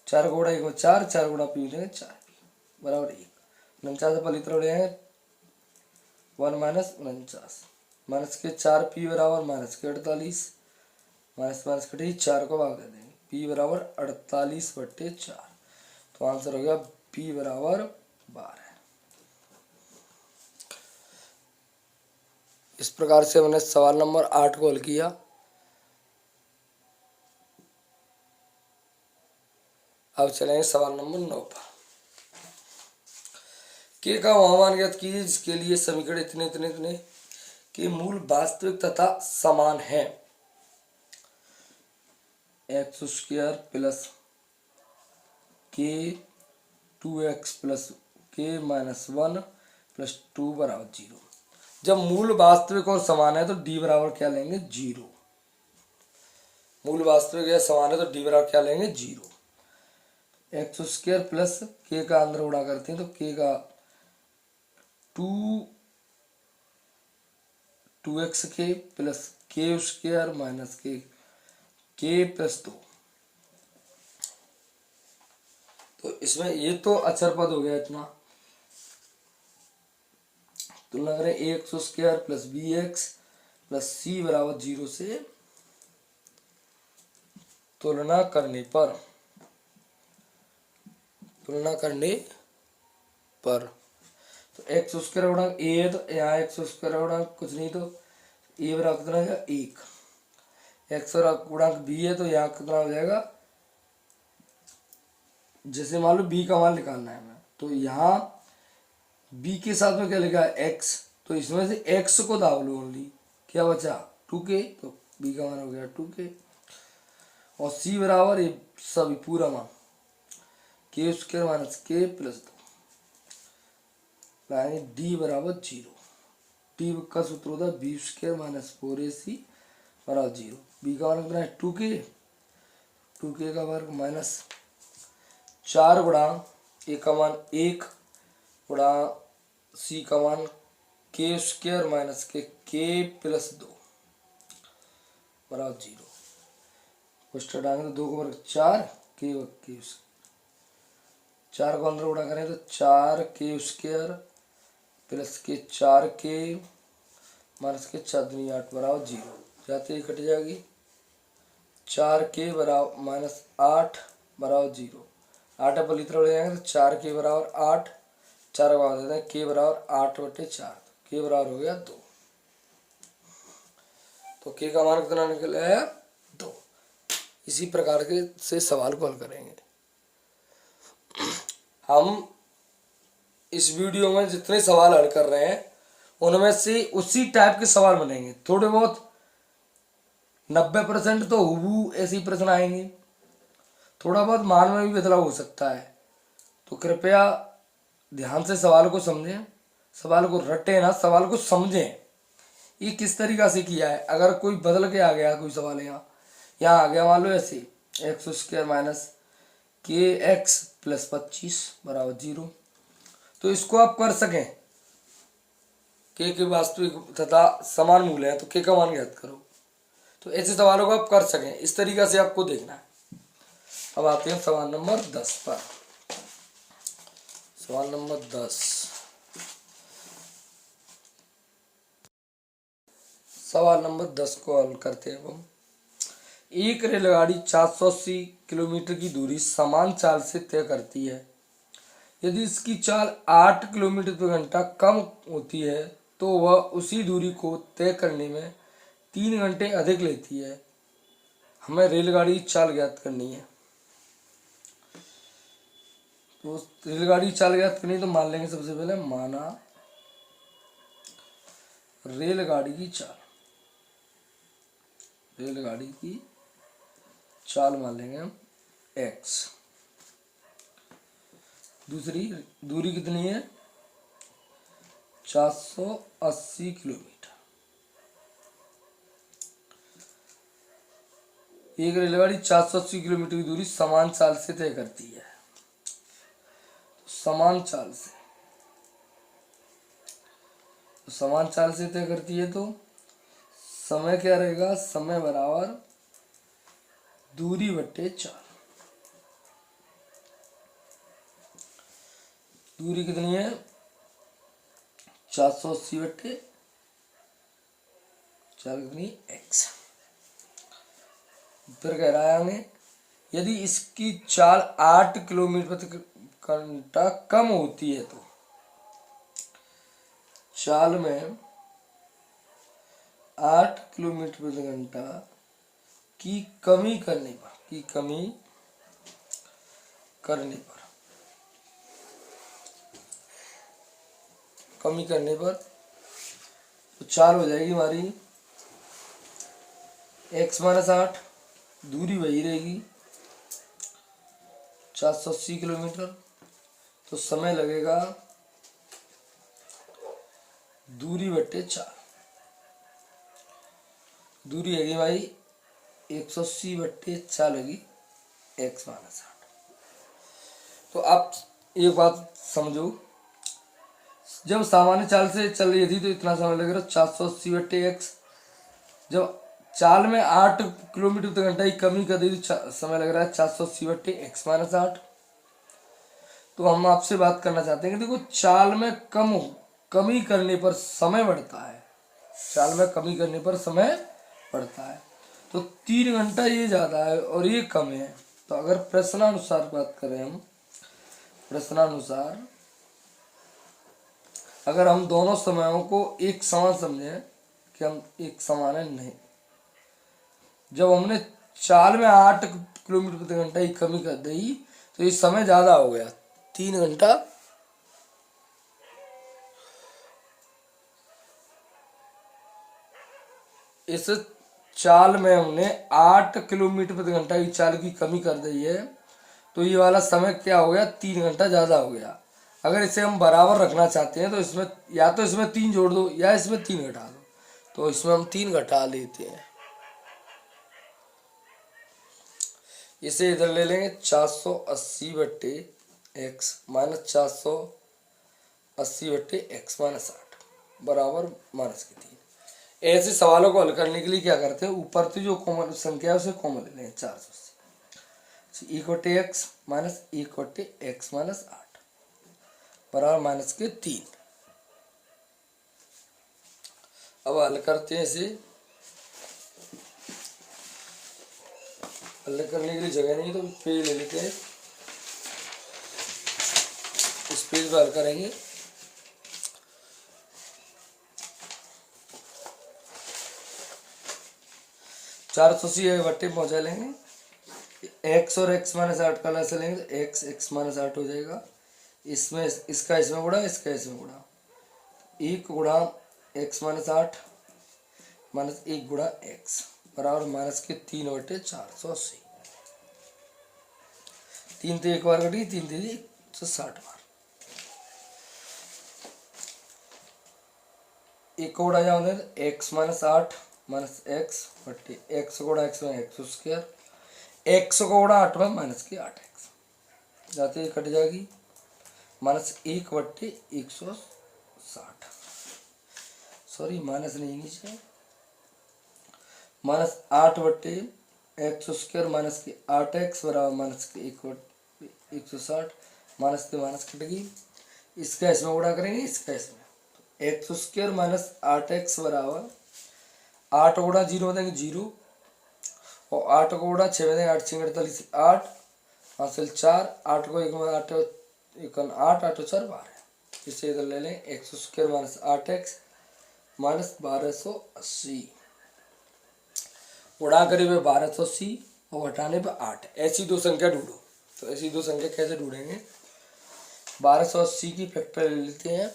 4 गुणा 1 4, 4 गुणा पी लेंगे 4 बराबर 1। 49 पर इतना उड़ेंगे 1 माइनस 49, माइनस के 4 पी बराबर माइनस के 48, माइनस माइनस कटे 4 को भाग दे देंगे, पी बराबर 48/4। तो आंसर हो गया पी बराबर 12। इस प्रकार से हमने सवाल नंबर 8 को हल किया। अब चलेंगे सवाल नंबर 9 पर। के का वह मान ज्ञात कीजिए जिसके लिए समीकरण इतने इतने इतने के मूल वास्तविक तथा समान है। एक्स स्क्वायर प्लस के 2x प्लस के माइनस 1 प्लस 2 बराबर 0। जब मूल वास्तविक और समान है तो डी बराबर क्या लेंगे 0। मूल वास्तविक या समान है तो डी बराबर क्या लेंगे 0। एक्स स्क्वायर प्लस के का अंदर गुणा करते हैं तो के का 2x के प्लस के स्क्वायर माइनस के प्लस 2। तो इसमें ये तो अचर पद हो गया इतना। तुलना करें X square plus B X plus C बराबर 0 से तुलना करने पर तो एक्स स्क्वायर गुणांक ए है तो यहाँ एक्स स्क्वायर गुणांक कुछ नहीं तो ए बराबर कितना हो जाएगा 1। एक्स गुणांक बी है तो यहाँ कितना हो जाएगा, जैसे मान लो बी का मान निकालना है हमें तो यहाँ बी के साथ में क्या लिखा है एक्स, तो इसमें से एक्स को दाब लो ओनली, क्या बचा 2k, तो बी का मान हो गया 2k। और सी बराबर ये सभी पूरा मान के स्क्वायर माइनस के प्लस 2 यानी डी बराबर 0। डी का सूत्र होता है बी स्क्वायर माइनस 4ac बराबर 0। बी का मान कितना है 2k का वर्ग माइनस 4 गुणा ए का मान 1 गुणा सी का मान के स्क्वायर माइनस के प्लस 2 बराबर 0। क्वेश्चन डालेंगे तो 2 का वर्ग 4 के 4 को अंदर गुणा करें तो 4 के स्क्वायर प्लस के 4 के माइनस के 4 दूनी 8 बराबर 0। जाते ही कट जाएगी 4 के बराबर माइनस 8 बराबर 0। 8 पर इतना उड़ जाएंगे तो 4 के बराबर 8, 4 बराबर देते हैं के बराबर 8/4, के बराबर हो गया 2। तो के का मान कितना निकल आया 2। इसी प्रकार के से सवाल को हल करेंगे। हम इस वीडियो में जितने सवाल हल कर रहे हैं उनमें से उसी टाइप के सवाल बनेंगे। थोड़े बहुत 90% तो हुबहू ऐसे ही प्रश्न आएंगे, थोड़ा बहुत मान में भी बदलाव हो सकता है। तो कृपया ध्यान से सवाल को समझें, सवाल को रटें ना, सवाल को समझें ये किस तरीका से किया है। अगर कोई बदल के आ गया कोई सवाल यहाँ आ गया मान लो ऐसे एक्स स्क्वायर माइनस के एक्स प्लस 25 बराबर 0, तो इसको आप कर सकें के वास्तविक तथा समान मूल्य है तो के का मान ज्ञात करो। तो ऐसे सवालों को आप कर सकें, इस तरीका से आपको देखना है। अब आते हैं सवाल नंबर 10 पर। सवाल नंबर 10, सवाल नंबर 10 को हल करते हैं हम। एक रेलगाड़ी 480 किलोमीटर की दूरी समान चाल से तय करती है। यदि इसकी चाल 8 किलोमीटर प्रति घंटा कम होती है तो वह उसी दूरी को तय करने में 3 घंटे अधिक लेती है। हमें रेलगाड़ी की चाल ज्ञात करनी है। तो रेलगाड़ी चाल गया तो नहीं, तो मान लेंगे सबसे पहले, माना रेलगाड़ी की चाल, रेलगाड़ी की चाल मान लेंगे हम x। दूसरी दूरी कितनी है, 480 किलोमीटर। एक रेलगाड़ी 480 किलोमीटर की दूरी समान चाल से तय करती है। समान चाल से, तो समान चाल से तय करती है, तो समय क्या रहेगा, समय बराबर दूरी बट्टे चाल। दूरी कितनी है, 480 बट्टे चाल कितनी, x। फिर कह रहा है हमें, यदि इसकी चाल 8 किलोमीटर प्रति घंटा कम होती है, तो चाल में 8 किलोमीटर प्रति घंटा की कमी करने पर, की कमी करने पर, कमी करने पर, तो चाल हो जाएगी हमारी x माइनस 8, दूरी वही रहेगी 480 किलोमीटर, तो समय लगेगा दूरी बट्टे चाल। दूरी हैगी भाई 180 बट्टे चाल होगी x माइनस 8। तो आप एक बात समझो, जब सामान्य चाल से चल रही थी तो इतना समय लगेगा 480 बट्टे x। जब चाल में 8 किलोमीटर प्रति घंटा की कमी कर दी तो समय लग रहा है 480 बट्टे x माइनस 8। तो हम आपसे बात करना चाहते हैं कि देखो, चाल में कमी करने पर समय बढ़ता है, चाल में कमी करने पर समय बढ़ता है। तो 3 घंटा ये ज़्यादा है और ये कम है। तो अगर प्रश्नानुसार बात करें हम, प्रश्नानुसार अगर हम दोनों समयों को एक समान समझें कि हम एक समान है, नहीं, जब हमने चाल में 8 किलोमीटर प्रति घंटा की कमी कर दी तो ये समय ज़्यादा हो गया, 3 घंटा। इस चाल में हमने 8 किलोमीटर प्रति घंटा की चाल की कमी कर दी है, तो ये वाला समय क्या हो गया, 3 घंटा ज़्यादा हो गया। अगर इसे हम बराबर रखना चाहते हैं तो इसमें या तो इसमें 3 जोड़ दो या इसमें 3 घटा दो, तो इसमें हम 3 घटा लेते हैं। इसे इधर ले लेंगे 480 बट्टे x माइनस 480 बट्टे x माइनस 8 बराबर माइनस की 3। ऐसे सवालों को हल करने के लिए क्या करते हैं, ऊपर से जो कॉमन संख्या है उसे कॉमन ले लेंगे, 480 इक्वटे एक्स माइनस इक्वटे एक्स माइनस 8 बराबर माइनस के 3। अब हल करते हैं इसे। हल करने के लिए जगह नहीं तो पेज ले लेते हैं, इस पेज पर हल करेंगे। चार सौ अस्सी बट्टे पहुंचा लेंगे, x और x माइनस 8 का लसा लेंगे तो x माइनस 8 हो जाएगा। इसमें इसका इसमें गुणा, इसका इसमें गुणा, 1 गुणा x माइनस 8 माइनस 1 गुणा x बराबर माइनस के 3 बटे 480। 3 तो एक बार कटी, 3 3 160 बार। 1 को गुणा जाओगे तो x माइनस 8 माइनस एक्स बट्टे एक्स गुणा एक्स में एक्स स्क्वायर, एक्स को गुणा 8 में माइनस के 8x जाते ही कट जाएगी, माइनस 1 बट्टे 160, सॉरी माइनस नहीं नीचे, माइनस 8 बट्टे एक्स स्क्वायर माइनस के 8x बराबर माइनस के 160, माइनस के माइनस कटेगी, इसका इसमें गुणा करेंगे, इसका इसमें, एक्स स्क्वायर माइनस 8x बराबर 8 गुणा 0 देंगे 0 और 8 को गुणा 6 में देंगे 8 6 48 8 हासिल 4, 8 को 1 में 8 1 8 8 4 12। इसे इधर ले लें, x square minus 8x minus 1280 गुणा करीब 1280 और घटाने पर 8। ऐसी दो संख्या ढूंढो। तो ऐसी दो संख्या कैसे ढूंढेंगे, 1280 की फैक्टर ले लेते हैं।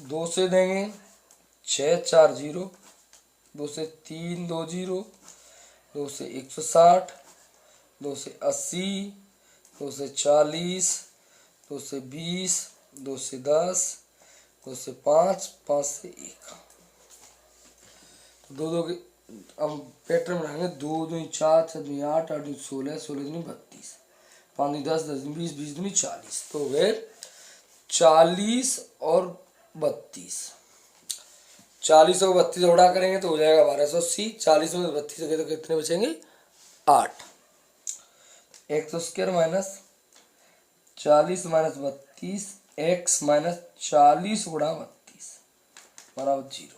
2 से देंगे 6 4 0, 2 से 3 2 0, 2 से 160, 2 से 80, 2 से 40, 2 से 20, 2 से 10, 2 से 5, 5 से 1। दो दो के हम पैटर्न बनाएंगे। 2 दूनी 4, 4 दूनी 8, 8 दूनी 16, 16 दूनी 32, 5 दूनी 10, 10 दूनी 20, 20 दूनी 40। तो हो गए 40 और 32। 40 और 32 जोड़ा करेंगे तो हो जाएगा 1280। 40 में 32 से तो कितने बचेंगे? 8। X square minus 40 minus 32 x minus 40 गुणा 32 बराबर 0।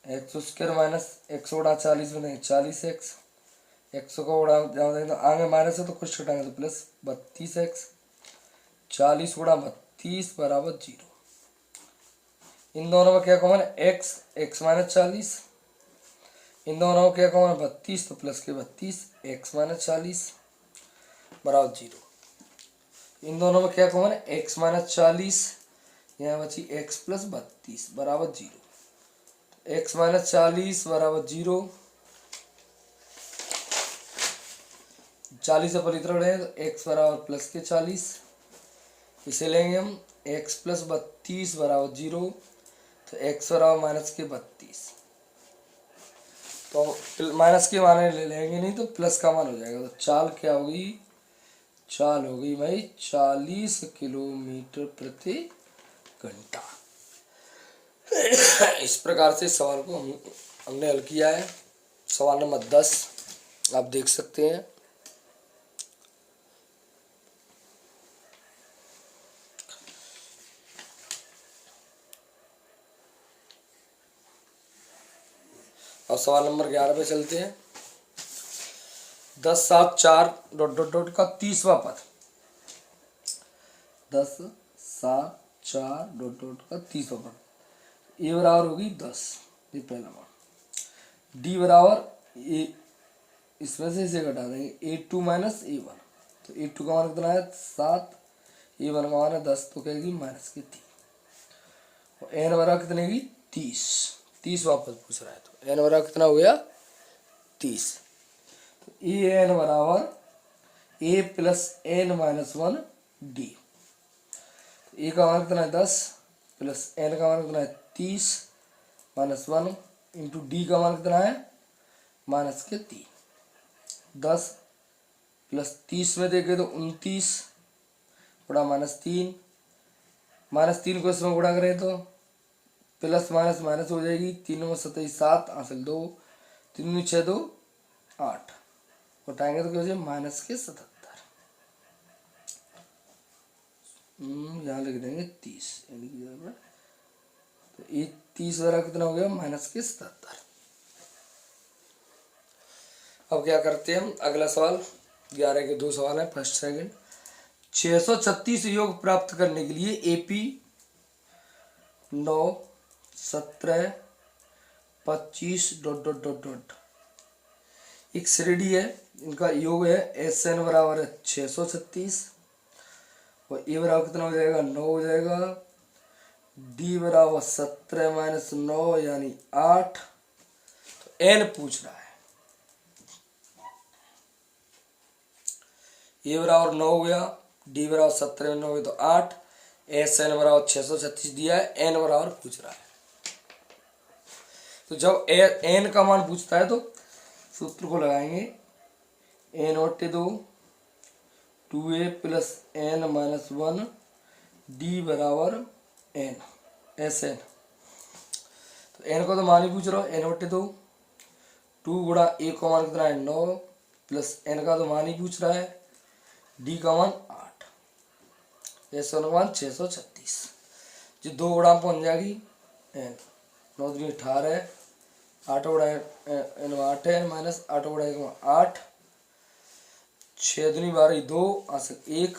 एक्स स्क्वायर माइनस एक्स गुणा 40 में देंगे 40 एक्स, एक्स को उड़ा देंगे तो आगे माइनस है तो कुछ छुटाएंगे तो प्लस 32 एक्स, 40 गुणा 32 बराबर 0। इन दोनों में क्या कॉमन है? X, x minus 40। इन दोनों में क्या कॉमन है? 32, तो प्लस के 32 एक्स माइनस 40 बराबर 0। इन दोनों में क्या कॉमन है? एक्स माइनस 40, यहाँ बची एक्स प्लस 32 बराबर 0। एक्स माइनस 40 बराबर 0। 40 से पवित्र रहे तो एक्स बराबर प्लस के 40, इसे लेंगे हम। एक्स प्लस 32 बराबर 0, तो एक्स बराबर माइनस के 32। तो माइनस के माने ले लेंगे नहीं तो प्लस का मान हो जाएगा। तो चाल क्या होगी? चाल होगी भाई 40 किलोमीटर प्रति घंटा। इस प्रकार से सवाल को हमने हल किया है। सवाल नंबर 10 आप देख सकते हैं। और सवाल नंबर 11 पे चलते हैं। 10 7 4 डॉट डॉट डॉट का 30वां पद। 10 7 4 डॉट डॉट का 30वां पद। ए बराबर होगी 10, ये पहला मान। डी बराबर ए, इसमें से इसे घटा देंगे A2 माइनस A1। तो A2 का मान कितना है? 7, A1 का मान है 10, तो कहेगी माइनस की 3। और एन बराबर कितने की? 30। 30 वापस पूछ रहा है तो एन बराबर कितना हो गया? 30। तो ए एन बराबर ए प्लस एन माइनस 1 डी। ए का मान कितना है? 10 प्लस एन का मान कितना है? 30 माइनस 1 इंटू डी का मान कितना है? माइनस के 3। 10 प्लस 30 में देखे तो 29 गुणा माइनस 3। माइनस 3 को इसमें गुणा करें तो प्लस माइनस माइनस हो जाएगी। 3 में 27 7 हासिल 2, 3 में 6 2 8, उठाएंगे तो क्या हो जाए? माइनस के 77। यहाँ लिख देंगे 30 यानी कि जगह तो ये 30 वाला कितना हो गया? माइनस के 77। अब क्या करते हैं हम? अगला सवाल 11 के 2 सवाल है, फर्स्ट सेकंड। 636 योग प्राप्त करने के लिए AP 9 17 25 dot dot dot dot एक श्रेणी है, इनका योग है एस एन बराबर है 636 और ए बराबर कितना हो जाएगा? 9 हो जाएगा। डी बराबर 17 माइनस 9 यानी 8। तो एन पूछ रहा है। ए बराबर 9 हो गया, डी बराबर 17 में 9 हो गया तो 8, एस एन बराबर 636 दिया है, एन बराबर पूछ रहा है। तो जब एन का मान पूछता है तो सूत्र को लगाएंगे। एन बटे 2 2a plus n minus 1 d बराबर एन एस एन। तो एन को तो मान ही पूछ रहा हो, एन बटे 2 2 गुणा ए का मान कितना है? 9 प्लस एन का तो मान ही पूछ रहा है, डी का मान 8, एस एन का मान 636। जो 2 गुणा बन जाएगी एन 9 दूनी 18, 8 गुणा एन 8 है माइनस 8 गुणा 8, 6 दूनी 12 2 आंसर 1,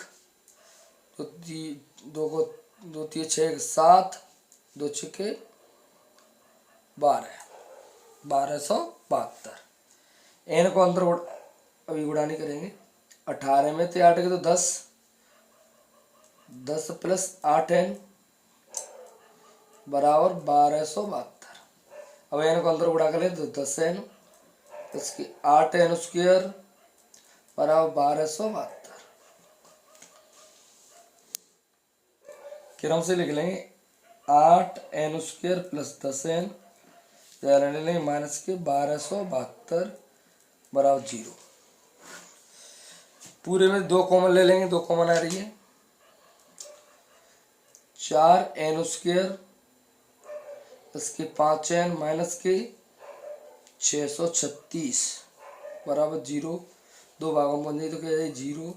तो 2 को 2 3 6 7 2 6 12 1272। एन को अंदर अभी गुणा नहीं करेंगे। 18 में थे 8 के तो 10, 10 प्लस 8n बराबर 1272। अब n को अंदर गुणा करें तो 10n, इसकी 8n स्क्वायर बराबर 1272। क्रम से लिख लेंगे 8n स्क्वायर प्लस 10n ले लेंगे माइनस के 1272 बराबर 0। पूरे में 2 कॉमन ले लेंगे, 2 कॉमन आ रही है। 4n स्क्वायर इसके 5n माइनस के 636 बराबर 0। 2 भागों में बन जाए तो क्या जाए 0।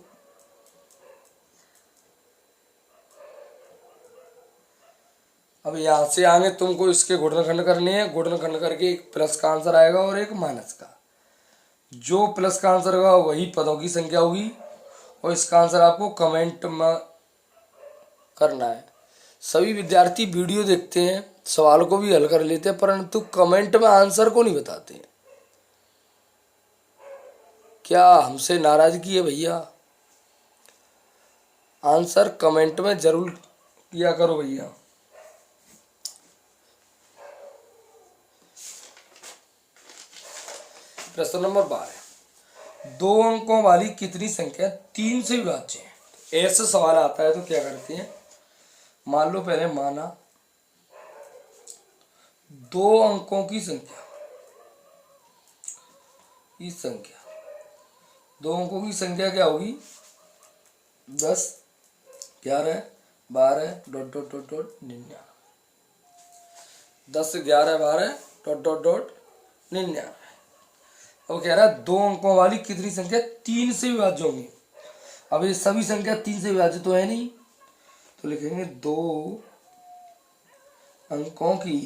अब यहाँ से आगे तुमको इसके गुणनखंड करने हैं। गुणनखंड करके एक प्लस का आंसर आएगा और एक माइनस का। जो प्लस का आंसर होगा वही पदों की संख्या होगी और इसका आंसर आपको कमेंट में करना है। सभी विद्यार्थी वीडियो देखते हैं, सवाल को भी हल कर लेते हैं, परंतु कमेंट में आंसर को नहीं बताते हैं। क्या हमसे नाराजगी है भैया? आंसर कमेंट में जरूर किया करो भैया। प्रश्न नंबर 12, 2 अंकों वाली कितनी संख्या 3 से विभाज्य है? ऐसा सवाल आता है तो क्या करते हैं, मान लो पहले माना 2 अंकों की संख्या, इस संख्या 2 अंकों की संख्या क्या होगी 10, 11, 12 dot dot dot dot 99। 10, 11, 12 dot dot dot 99। अब कह रहा है 2 अंकों वाली कितनी संख्या 3 से विभाज्य होंगी। अब ये सभी संख्या 3 से विभाज्य तो है नहीं, तो लिखेंगे 2 अंकों की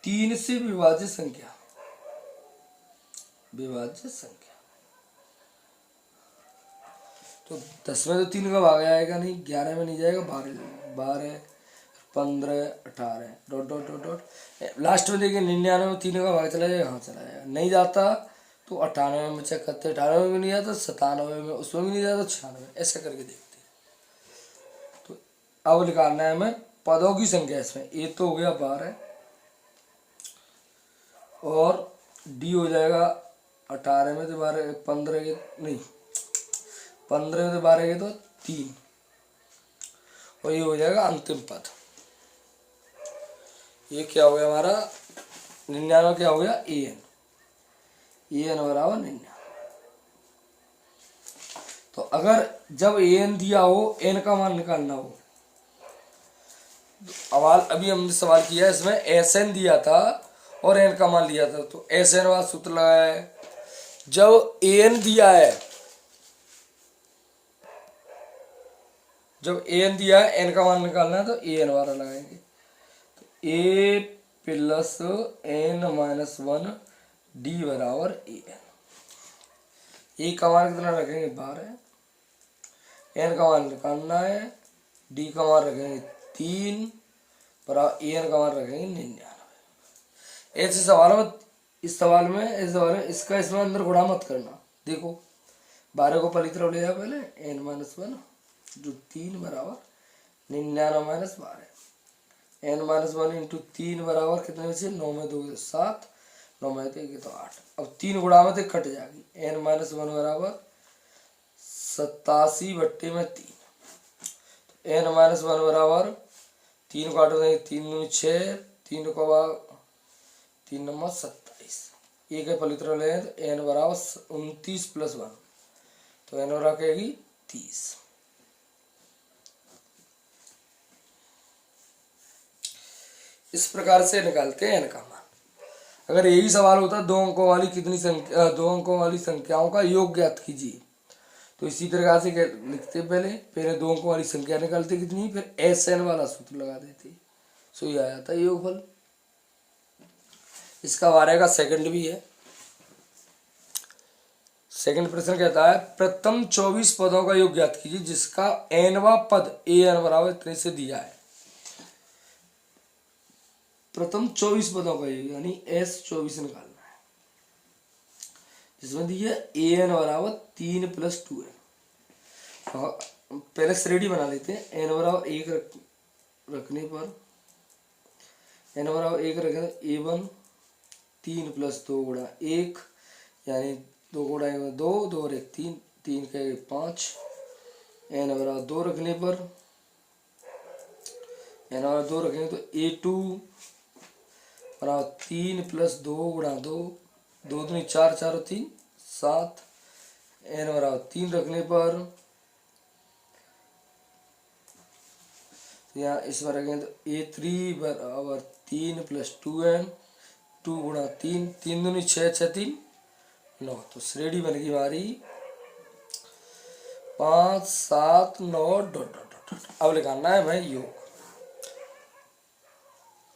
3 से विभाज्य संख्या, विभाज्य संख्या। तो 10 में तो 3 का भाग आएगा नहीं, 11 में नहीं जाएगा, 12, 15, 18 dot dot dot dot last में देखिए 99 में 3 का भाग चला जाएगा, हाँ चला जाएगा। नहीं जाता तो 98 में चेक करते, 98 में भी नहीं जाता, 97 में, उसमें भी नहीं जाता, 96, ऐसा करके देखते हैं। तो अब निकालना है हमें पदों की संख्या। इसमें ए तो हो गया 12 और डी हो जाएगा 18 में तो 12, 15 के नहीं 15 में तो 12 के तो 3 और ये हो जाएगा अंतिम पद। ये क्या हो गया हमारा 99, क्या हो गया an बराबर 99। तो अगर जब an दिया हो, n का मान निकालना हो, सवाल अभी हमने सवाल किया इसमें sn दिया था और n का मान लिया था, तो sn वाला सूत्र लगाया है। जब an दिया है, जब an दिया है n का मान निकालना है तो an वाला लगाएंगे। a plus n minus 1 d बराबर an। ए का मान कितना रखेंगे 12, n का मान निकालना है, डी का मान रखेंगे 3 बराबर an का मान रखेंगे 99। ऐसे सवालों में इस सवाल में इसका इसमें अंदर गुणा मत करना। देखो 12 को पहली तरफ ले जाओ पहले, n माइनस 1 जो 3 बराबर 99 माइनस 12, n माइनस 1 इंटू 3 बराबर कितने में से 9 में 2 7, 9 में 1 तो 8। अब 3 गुणा में तो कट जाएगी, n माइनस 1 बराबर 87 बट्टे में 3, तो n माइनस 1 बराबर 3 को काटो देंगे, 3 में 6, 3 को भाग 3 नंबर 27, एक है पवित्र ले तो n बराबर 29 प्लस 1, तो n रखेगी 30। इस प्रकार से निकालते हैं n का मान। अगर यही सवाल होता 2 अंकों वाली कितनी संख्या 2 अंकों वाली संख्याओं का योग ज्ञात कीजिए, तो इसी प्रकार से लिखते पहले 2 अंकों वाली संख्या निकालते कितनी, फिर SN वाला सूत्र लगा देते, सो ये आ जाता है योगफल। इसका 12 का सेकंड भी है। सेकंड प्रश्न कहता है प्रथम 24 पदों का योग ज्ञात कीजिए जिसका nवां पद an बराबर इतने से दिया है। प्रथम 24 पदों का योग यानी S24 निकालना है। जिसमें दी है ए एन बराबर 3 + 2n। पहले श्रेणी बना लेते हैं। एन बराबर 1 रखने पर एन बराबर 1 रखें तो A1 3 + 2 गुणा 1 यानी 2 गुणा 1 2, 2 और 1 3, 3 का 5। एन बराबर 2 रखने पर एन बराबर 2 रखेंगे तो A2 बराबर 3 + 2 गुणा 2, 2 दूनी 4, 4 और 3 7। एन बराबर 3 रखने पर यहाँ इस बार रखेंगे तो A3 बराबर 3 + 2n, 2 गुणा 3, 3 दूनी 6, 6 3 9। तो श्रेणी बन गई हमारी 5 7 9 ... अब निकालना है भाई योग।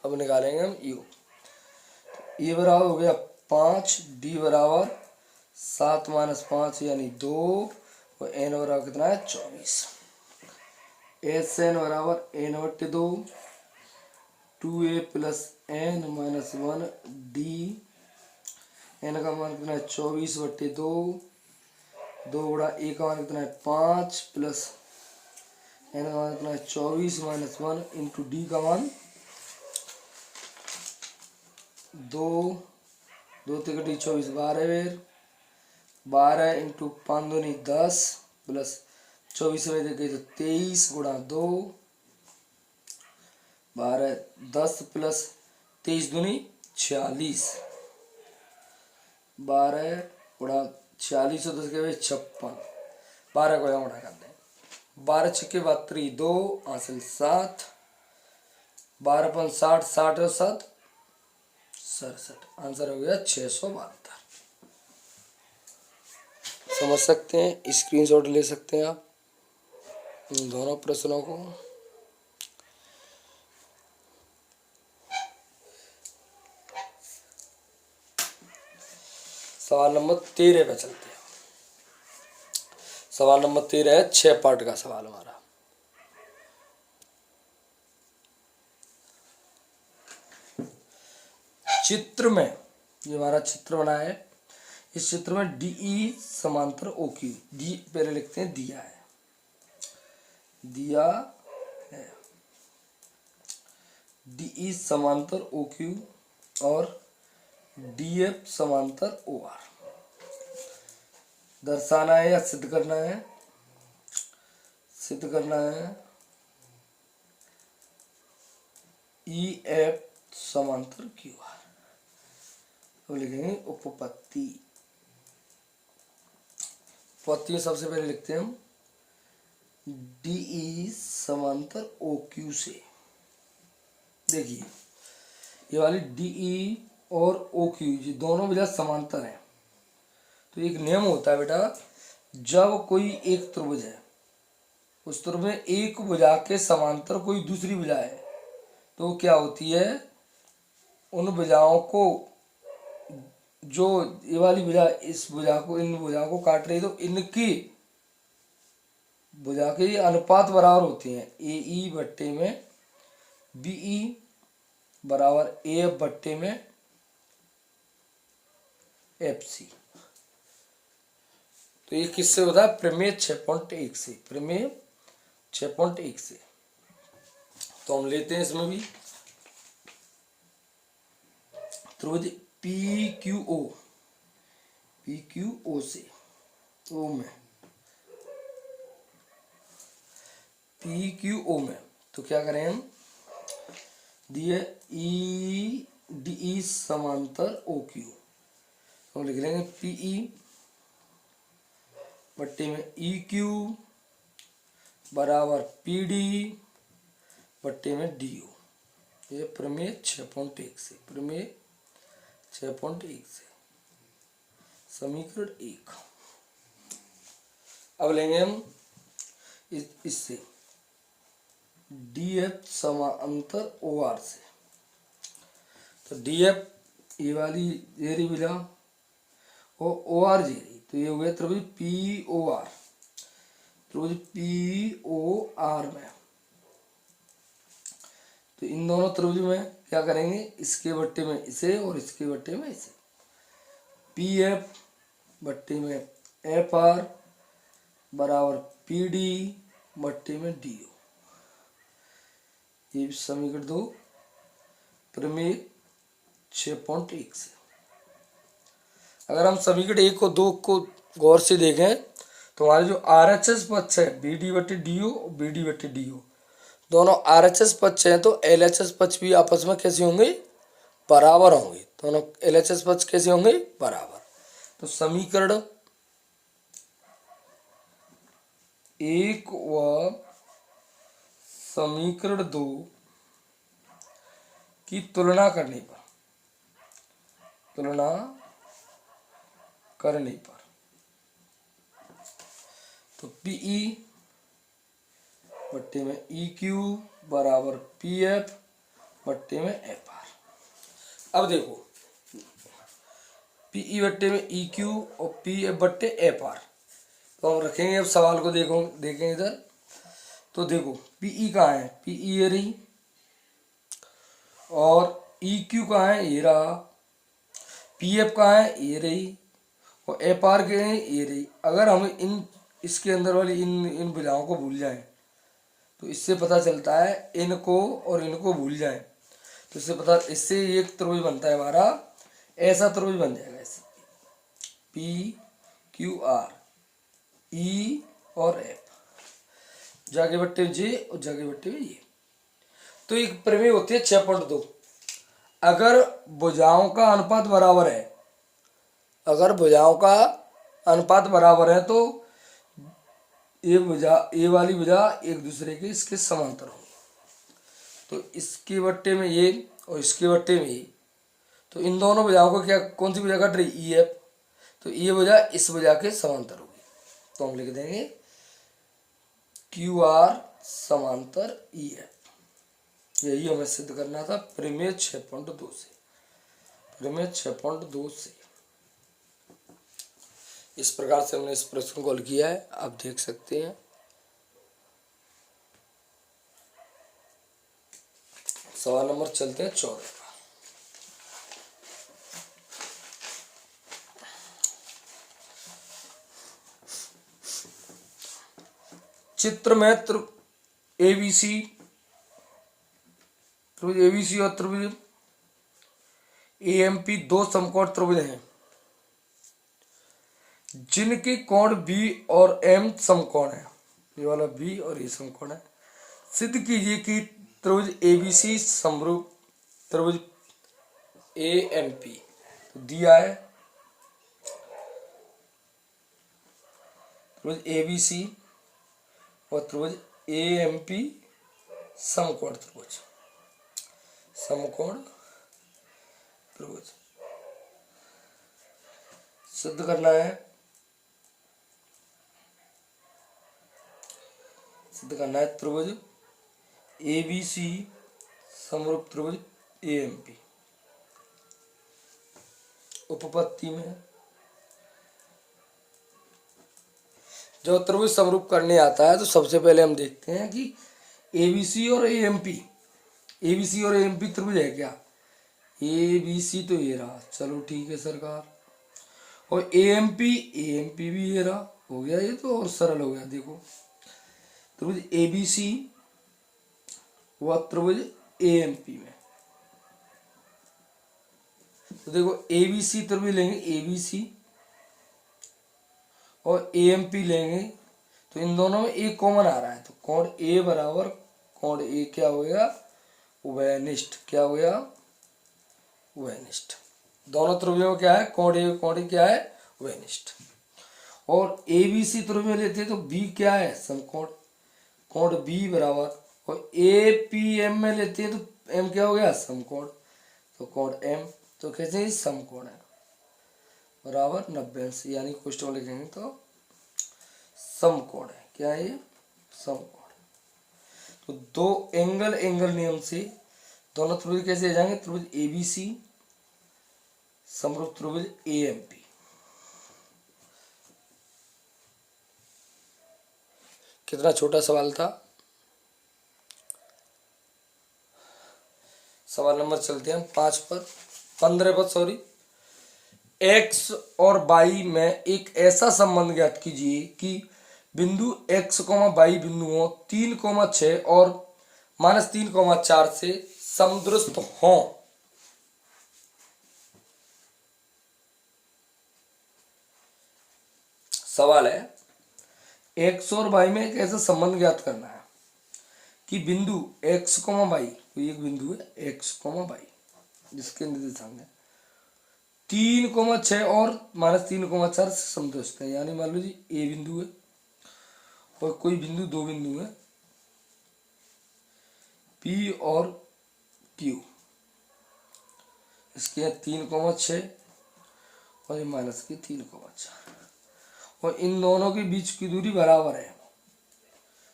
अब निकालेंगे हम योग। ए बराबर हो गया 5, डी बराबर 7 - 5 यानी 2 और एन बराबर कितना है 24। एस एन बराबर n/2 2a + n - 1 D. N का मान कितना है 24/2, 2 गुणा ए का मान कितना है 5 प्लस एन का मान कितना है 24 - 1 इंटू डी का मान 2, 2 तिकटी 24 12 बेर 12 इंटू 5 दूनी 10 प्लस 24 में देखे तो 23 गुणा 2 12 10 प्लस 23 दूनी 46 12 गुणा 46 और 10 के 56 12 को यहाँ गुणा कर दें 12 × 6 = 32 2 हासिल 7 12 × 5 = 60 60 और 7 67। आंसर हो गया 672। समझ सकते हैं, स्क्रीनशॉट ले सकते हैं आप दोनों प्रश्नों को। सवाल नंबर 13 पे चलते हैं। सवाल नंबर 13 है 6 पार्ट का सवाल हमारा। चित्र में ये हमारा चित्र बना है। इस चित्र में DE समांतर OQ, डी पहले लिखते हैं दिया है DE समांतर OQ और DF समांतर OR दर्शाना है या सिद्ध करना है। EF समांतर QR। अब लिखेंगे उपपत्ति। उपपत्ति में सबसे पहले लिखते हैं हम DE समांतर OQ से। देखिए ये वाली DE और OQ ये दोनों भुजा समांतर हैं। तो एक नियम होता है बेटा, जब कोई एक त्रिभुज है उस त्रिभुज में एक भुजा के समांतर कोई दूसरी भुजा है तो क्या होती है, उन भुजाओं को जो ये वाली भुजा इस भुजा को इन भुजाओं को काट रही है तो इनकी भुजा के अनुपात बराबर होती हैं। AE/में BE बराबर AF/में FC। तो ये किससे होता है, प्रमेय 6.1 से। प्रमेय 6.1 से। तो हम लेते हैं इसमें भी त्रिभुज PQO से ओ में PQO में तो क्या करें हम, दिए DE समांतर OQ तो लिख लेंगे PE/में EQ बराबर PD/में DO। ये प्रमेय 6.1 से। प्रमेय 6.1 से समीकरण 1। अब लेंगे हम इससे DF समांतर OR से। तो DF ये वाली जेरी मिला और OR जेरी, तो ये हो गया त्रिभुज POR। त्रिभुज POR में तो इन दोनों त्रिभुज में क्या करेंगे, इसके बट्टे में इसे और इसके बट्टे में इसे। PF बट्टे में एफ आर बराबर पी डी बट्टे में डी ओ। ये समीकरण 2 प्रमेय 6.1 से। अगर हम समीकरण 1 को 2 को गौर से देखें तो हमारे जो आर एच एस पक्ष है बी डी बट्टे डी ओ, बी डी बट्टे डी ओ दोनों आर एच एस पक्ष हैं, तो एल एच एस पक्ष भी आपस में कैसे होंगे, बराबर होंगे। दोनों एल एच एस पक्ष कैसे होंगे, बराबर। तो समीकरण 1 व समीकरण 2 की तुलना करने पर तो पीई बट्टे में ई क्यू बराबर पी एफ बट्टे में एफ आर। अब देखो पीई बट्टे में ई क्यू और पी एफ बट्टे एफ आर, तो हम रखेंगे। अब सवाल को देखें इधर, तो देखो पीई कहाँ है, पीई ये रही, और ई क्यू कहाँ है, ये रहा, पी एफ कहाँ है, ये रही, और एफ आर के हैं, ये रही। अगर हम इसके अंदर वाली इन भुजाओं को भूल जाएं तो इससे पता चलता है, इनको और इनको भूल जाएं तो इससे एक त्रिभुज बनता है हमारा, ऐसा त्रिभुज बन जाएगा ऐसे, पी क्यू आर ई और एफ, जाके बट्टे जे और जाके बट्टे में ये। तो एक प्रमेय होती है 6.2। अगर भुजाओं का अनुपात बराबर है, तो ये वाली भुजा एक दूसरे के इसके समांतर होंगी। तो इसके बट्टे में ये और इसके बट्टे में ये, तो इन दोनों भुजाओं को कौन सी भुजा काट रही, ई एफ, तो ये भुजा इस भुजा के समांतर होगी। तो हम लिख देंगे क्यू आर समांतर ई एफ। यही हमें सिद्ध करना था प्रमेय 6.2 से। इस प्रकार से हमने इस प्रश्न को हल किया है, आप देख सकते हैं। सवाल नंबर चलते हैं 14 का। चित्र में एबीसी और त्रिभुज एएमपी दो समकोण त्रिभुज हैं जिनके कोण बी और एम समकोण है। ये वाला बी और ये समकोण है। सिद्ध कीजिए कि त्रिभुज एबीसी समरूप त्रिभुज एएमपी, तो दिया है त्रिभुज एबीसी और त्रिभुज एएमपी समकोण त्रिभुज सिद्ध करना है। त्रिभुज एबीसी समरूप त्रिभुज एएमपी। उपपत्ति में जब त्रिभुज समरूप करने आता है तो सबसे पहले हम देखते हैं कि एबीसी और एएमपी त्रिभुज है क्या। एबीसी तो ये रहा, चलो ठीक है सरकार, और एएमपी भी ये रहा, हो गया ये तो और सरल हो गया। देखो त्रिभुज एबीसी व त्रिभुज एएमपी में, तो देखो एबीसी त्रिभुज लेंगे, एबीसी और एएमपी लेंगे, तो इन दोनों में एक कॉमन आ रहा है, तो कोण ए बराबर कोण ए क्या हो गया, उभयनिष्ठ। क्या हो गया, उभयनिष्ठ। दोनों त्रिभुजों में क्या है, कोण ए क्या है, उभयनिष्ठ। और एबीसी त्रिभुज में लेते हैं तो बी क्या है, समकोण, कोण बी बराबर, और एपीएम में लेते हैं तो एम क्या हो गया, समकोण, तो कोण एम, तो कैसे समकोण है बराबर 90 अंश, यानी क्वेश्चन में लिखेंगे तो समकोण है। क्या है ये, समकोण। तो दो एंगल नियम से दोनों त्रिभुज कैसे आ जाएंगे, त्रिभुज एबीसी समरूप त्रिभुज एएमपी। कितना छोटा सवाल था। सवाल नंबर चलते हैं 15 पर, सॉरी। एक्स और वाई में एक ऐसा संबंध ज्ञात कीजिए कि बिंदु एक्स कोमा वाई बिंदुओं 3,6 और -3,4 से समदृष्ट हों। सवाल है एक्स और वाई में एक ऐसा संबंध ज्ञात करना है कि बिंदु एक्स कोमा वाई, कोई एक बिंदु है एक्स कोमा वाई जिसके निर्देशांक है 3,6 और -3,4 से समदृष्ट है। यानी मान लीजिए ए बिंदु है और कोई बिंदु, दो बिंदु है पी और क्यू, इसके 3,6 और ये -3,4 और इन दोनों के बीच की दूरी बराबर है,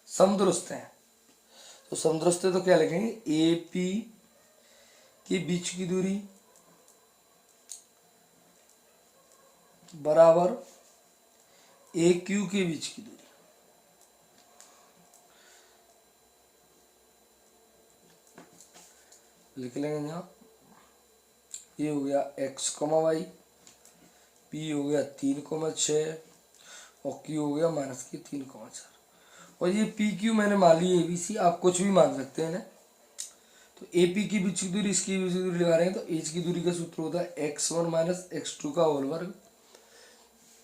समदृष्ट है। तो समदृष्ट है तो क्या लिखेंगे, ए पी के बीच की दूरी बराबर ए क्यू के बीच की दूरी। लिख लेंगे यहाँ, ये हो गया एक्स कोमा वाई, पी हो गया 3,6 और क्यू हो गया -3,4। और ये पी क्यू मैंने मान ली ABC, आप कुछ भी मान सकते हैं ना। तो ए पी की बीच की दूरी, इसकी बीच की दूरी लगा रहे हैं तो एच की दूरी का सूत्र होता है x1 - x2 का होल वर्ग।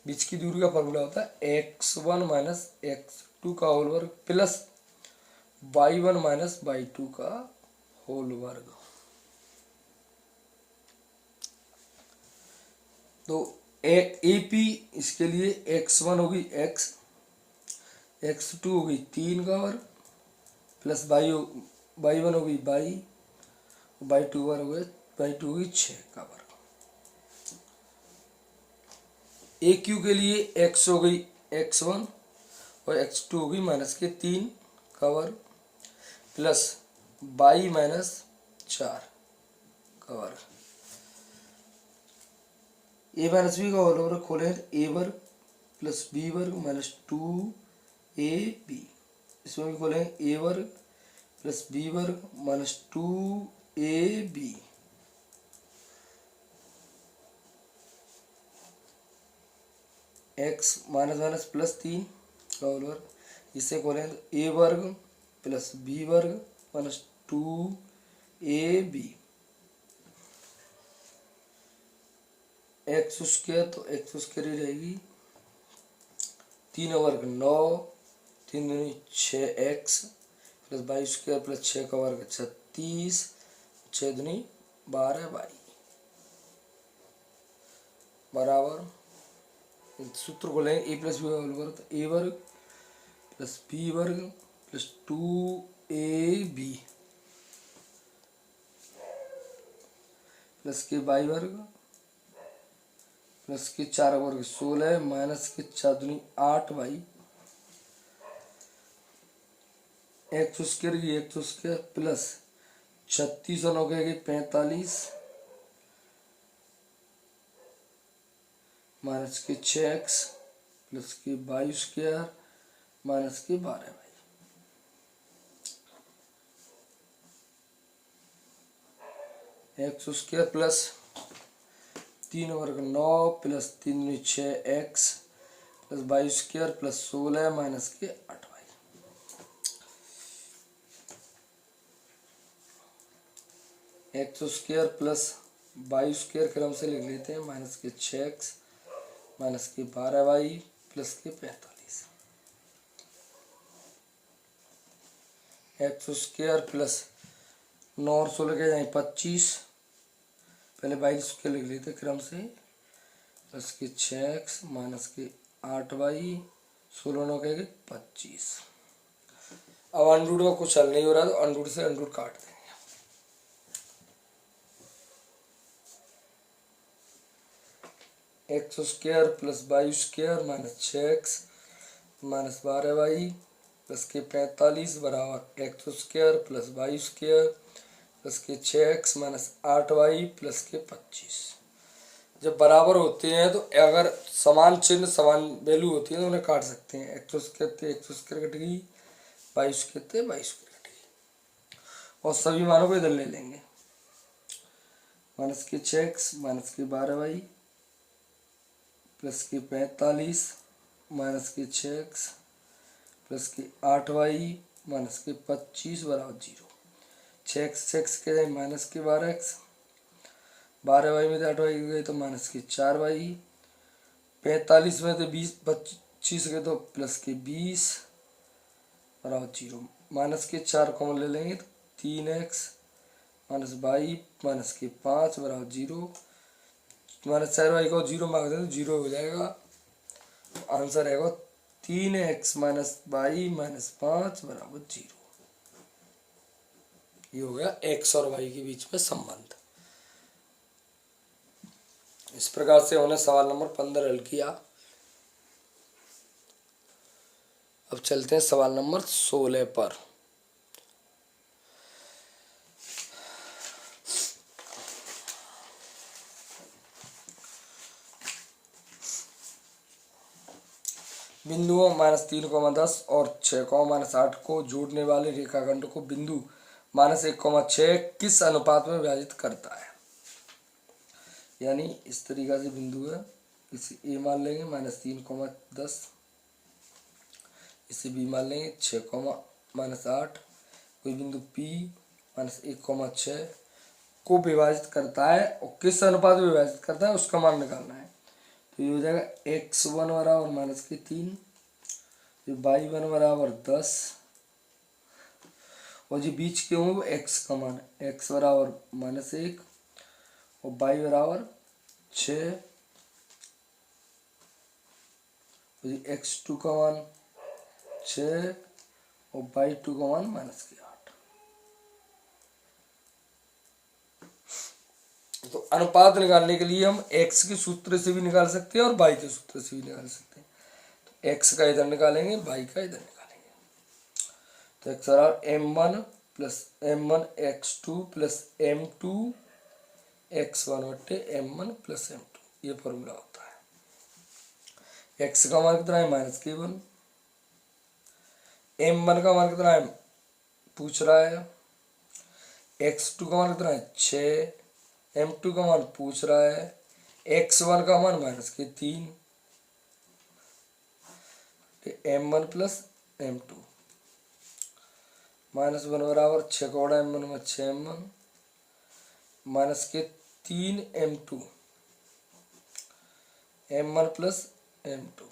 बीच की दूरी का फॉर्मूला होता है x1 - x2 का होल वर्ग प्लस y1 - y2 का होल वर्ग। तो ए पी इसके लिए x1 होगी x, x2 होगी 3 का वर्ग प्लस y1 होगी y, y2 होगी 6 का वर्ग। ए क्यू के लिए x हो गई x1 और x2 होगी -3 का वर्ग प्लस y -4 का वर्ग। ए माइनस बी का होल वर्ग खोले ए वर्ग प्लस बी वर्ग -2ab, इसमें भी खोले ए वर्ग प्लस बी वर्ग -2ab। एक्स माइनस प्लस 3 का होल वर्ग, इसे खोलें तो ए वर्ग प्लस बी वर्ग -2ab। एक्स स्क्वायर तो एक्स स्क्वायर ही रहेगी, 3 वर्ग 9, 3 दूनी 6x plus y square plus 6 का वर्ग 36, 6 दूनी 12y बराबर, सूत्र को लेंगे ए प्लस बी का होल वर्ग, तो ए वर्ग प्लस बी वर्ग प्लस 2ab प्लस के वाई वर्ग प्लस के 4 वर्ग 16 माइनस के 4 दूनी 8y, एक्स स्क्वायर प्लस 36 और 9 के 45 माइनस के 6x प्लस के वाई स्क्वायर माइनस के 12y। एक्स स्क्वायर प्लस 3 वर्ग 9 प्लस 3 दूनी 6x plus y square plus 16 minus के 8y। X square plus y square क्रम से लिख लेते हैं, माइनस के 6x माइनस के 12y प्लस के 45। एक्स स्क्वायर प्लस 9 और 16 के जाए 25, पहले वाई स्क्वायर लिख लेते क्रम से, प्लस के 6x माइनस के 8y, 16 9 के 25। अब अनरूट का कुछ हल नहीं हो रहा तो अनरूट से अनरूट काट देंगे। X square plus y square minus 6x minus 12y plus के 45 बराबर x square plus y square plus के 6x माइनस 8y प्लस के 25। जब बराबर होते हैं तो अगर समान चिन्ह समान वैल्यू होती है तो उन्हें काट सकते हैं। एक्स स्क्वायर कट गई, वाई स्क्वायर कट गई और सभी मानों को इधर ले लेंगे। माइनस के 6x माइनस के 12y प्लस के 45 माइनस के 6x प्लस के 8y माइनस के 25 बराबर 0। 6x के माइनस के 12x, 12y में से 8y गए तो माइनस के 4y, 45 में से 25 गए तो प्लस के 20 बराबर 0। माइनस के 4 कॉमन ले लेंगे तो 3x माइनस y माइनस के 5 बराबर 0। माइनस 4y को 0 मांग दें तो 0 हो जाएगा। आंसर है 3x माइनस y माइनस 5 बराबर 0। ये हो गया x और y के बीच में संबंध। इस प्रकार से हमने सवाल नंबर 15 हल किया। अब चलते हैं सवाल नंबर 16 पर। बिंदुओं -3,10 और 6,-8 को जोड़ने वाले रेखाखंड को बिंदु -1,6 किस अनुपात में विभाजित करता है। यानी इस तरीका से बिंदु है, इसे ए मान लेंगे -3,10, इसे बी मान लेंगे 6,-8, कोई बिंदु P -1,6 को विभाजित करता है और किस अनुपात में विभाजित करता है उसका मान निकालना है। तो ये हो जाएगा x1 बराबर -3, y1 बराबर 10 और जो बीच के होंगे वो x का मान है, x बराबर -1 और y बराबर 6 और जो x2 का मान 6 और y2 का मान -8। तो अनुपात निकालने के लिए हम x के सूत्र से भी निकाल सकते हैं और y के सूत्र से भी निकाल सकते हैं। तो x का इधर निकालेंगे, y का इधर निकालेंगे। तो x बराबर m1 plus m1 x2 plus m2 x1 बट्टे m1 प्लस m2, ये फॉर्मूला होता है। x का मान कितना है -k1, m1 का मान कितना है पूछ रहा है, x2 का मान कितना है 6, m2 का मान पूछ रहा है, x1 का मान -3, m1 प्लस m2 -1 बराबर 6 m1 में 6m1 -3 m2 m1 plus m2।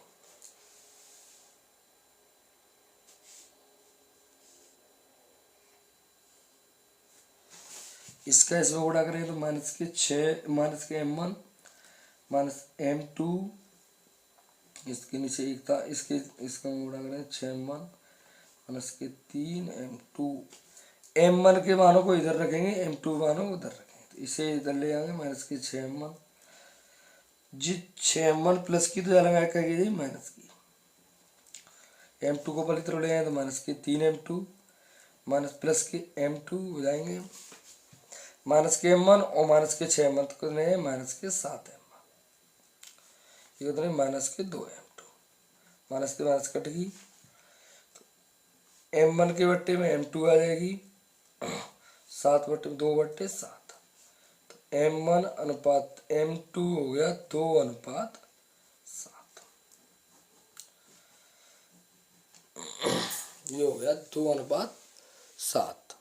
इसका इसमें गुणा करेंगे तो -m1 -m2, इसके नीचे एक था, इसका गुणा करें 6m1 -3 m2। m1 के मानों को इधर रखेंगे, m2 मानों को उधर रखेंगे, तो इसे इधर ले आएंगे -6m1 जी 6m1 प्लस की तो लगा करेगी माइनस की, m2 को पहले तरफ ले आए तो -3m2 माइनस प्लस के m2 हो जाएंगे, -m1 और -6m1 कितने हैं -7m1, ये कितने -2m2, माइनस कट गई तो m1 के बट्टे में m2 आ जाएगी 2/7, तो m1 अनुपात m2 हो गया 2:7। ये हो गया 2:7।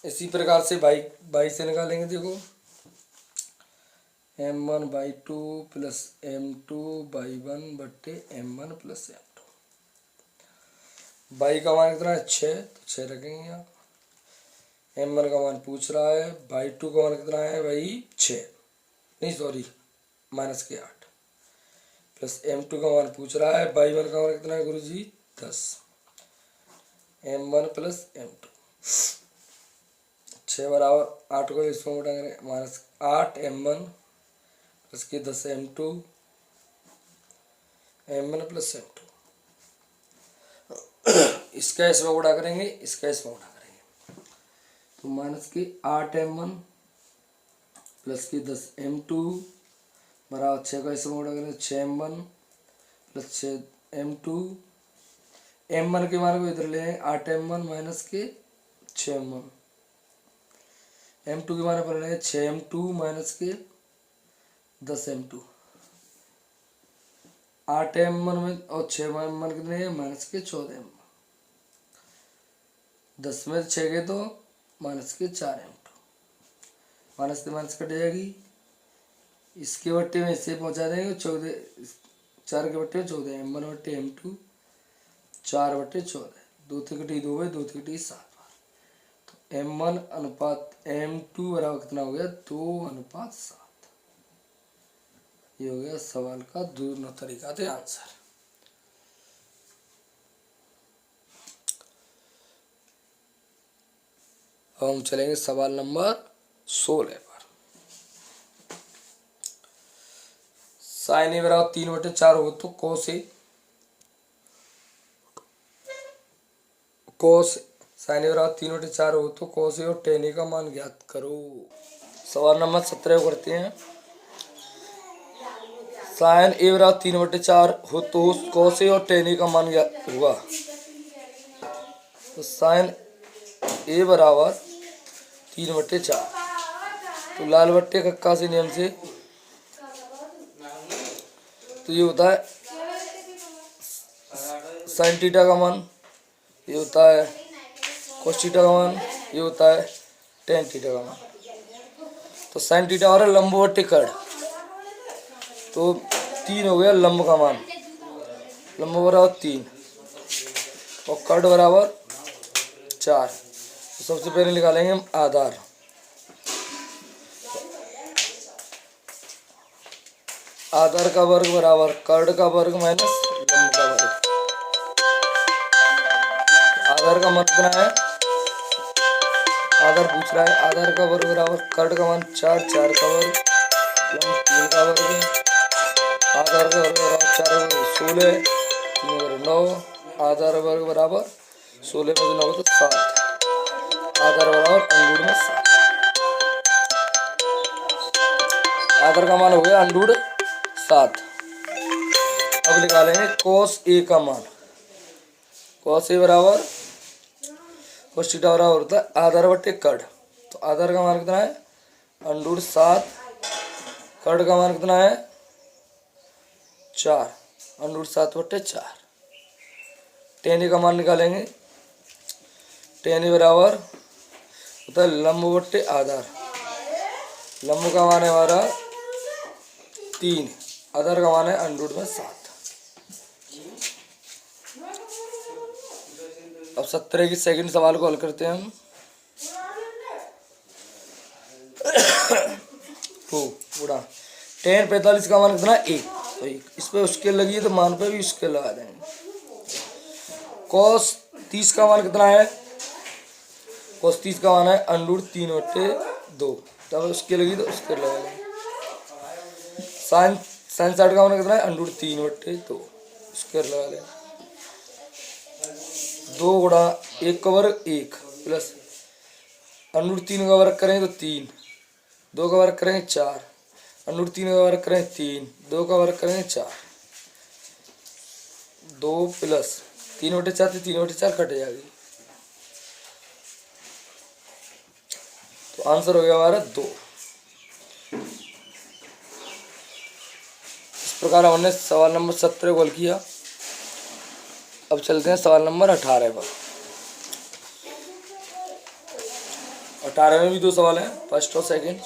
इसी प्रकार से बाई से निकालेंगे। देखो m1/2 प्लस m2/1 बट्टे m1 प्लस m2। बाई का मान कितना है 6, तो 6 रखेंगे यहाँ। m1 का मान पूछ रहा है, y2 का मान कितना है भाई 6, नहीं सॉरी -8 प्लस m2 का मान पूछ रहा है, y1 का मान कितना है गुरुजी 10, m1 प्लस m2। 6 बराबर 8 को इसमें उठा करें -8 m1 प्लस के 10 m2 m1 प्लस m2। इसका इसमें गुणा करेंगे, इसका इसमें गुणा करेंगे, तो -8 m1 प्लस के 10 m2 बराबर 6 का इसमें गुणा करेंगे 6 m1 प्लस 6 m2। m1 के मान को इधर ले आए 8 m1 माइनस के 6 m1, m2 के मान पर लेंगे 6 m2 माइनस के 10m2। 8m1 में और 6m1 कितने हैं, माइनस के 14m। 10 में 6 के तो माइनस के 4m2। माइनस से माइनस कट जाएगी, इसके बट्टे में इससे पहुंचा देंगे 14, 4 के बट्टे में 14, m1 बट्टे m2 4 बट्टे 14, 2 तिकटी 2 है, 2 तिकटी 7 बार। तो m1 अनुपात m2 बराबर कितना हो गया, 2:7। ये हो गया सवाल का दूसरा तरीका थे आंसर। अब हम चलेंगे सवाल नंबर 16 पर। साइन ए बराबर 3/4 हो तो साइन ए बराबर 3/4 हो तो कोस ए और टेन ए का मान ज्ञात करो। सवाल नंबर 17 करते हैं। साइन ए बराबर 3/4 हो तो कोस ए और टेन ए का मान ज्ञात हुआ। तो साइन ए बराबर 3/4, तो लाल बट्टे कक्का से नियम से तो ये होता है साइन थीटा का मान, ये होता है कोस थीटा का मान, ये होता है टेन थीटा का मान। तो साइन थीटा और लंब बट्टे कड़, तो 3 हो गया लंब का मान, लंब बराबर 3 और कड़ बराबर 4। तो सबसे पहले निकालेंगे हम आधार। आधार का वर्ग बराबर कड़ का वर्ग माइनस लंब का वर्ग। आधार का मान कितना है, आधार पूछ रहा है, आधार का वर्ग बराबर कड़ का मान 4, 4 का वर्ग लंब 3 का वर्ग। आधार का वर्ग बराबर 4 वर्ग 16, 3 वर्ग 9। आधार वर्ग बराबर 16 में 9 तो 7। आधार बराबर अंडूर में 7। आधार का मान हो गया अंडूर 7। अब निकालेंगे कोस ए का मान। कोस ए बराबर कोस थीटा बराबर होता है आधार बट्टे कड़। तो आधार का मान कितना है, अंडूर 7, कड़ का मान कितना है 4, अंडूर 7/4। टेन ए का मान निकालेंगे। टेन ए बराबर होता है लंब बट्टे आधार। लंब का मान है हमारा 3, आधार का मान है अंडूर में 7। अब 17 की सेकंड सवाल को हल करते हैं हम। पूरा 10 45 का मान कितना 1, तो इस पे स्केल लगी है तो मान पे भी स्केल लगा देंगे। कॉस 30 का मान कितना है, कॉस 30 का मान है अंडूर 3/2, तब स्केल लगी तो स्केल लगा देंगे। साइन 60 का मान कितना है अंडूर 3/2, स्केल लगा देंगे। 2 गुणा 1 का वर्ग 1 प्लस अंडूर 3 का वर्ग करेंगे तो 3, 2 का वर्ग करेंगे 4, अंडूर 3 का वर्ग करेंगे 3, 2 का वर्ग करेंगे 4, 2 प्लस 3/4 से 3/4 कट जाएगी। तो आंसर हो गया हमारा 2। इस प्रकार हमने सवाल नंबर 17 को हल किया। अब चलते हैं सवाल नंबर 18 पर। 18 में भी 2 सवाल हैं, फर्स्ट और सेकंड।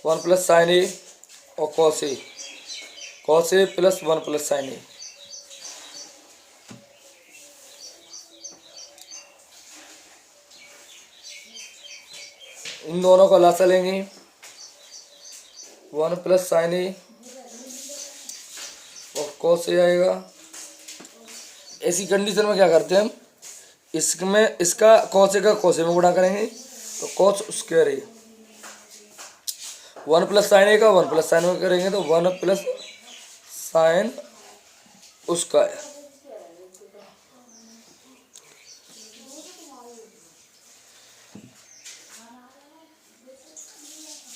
वन प्लस साइन ए और cos A, cos A plus 1 plus sine ए। इन दोनों का लासा लेंगे, 1 प्लस साइन ए और कॉस ए आएगा। ऐसी कंडीशन में क्या करते हैं हम, इसमें इसका कॉस ए का कॉस ए में गुणा करेंगे तो cos square A. 1 plus sine A का 1 प्लस साइन में करेंगे तो 1 plus sine square.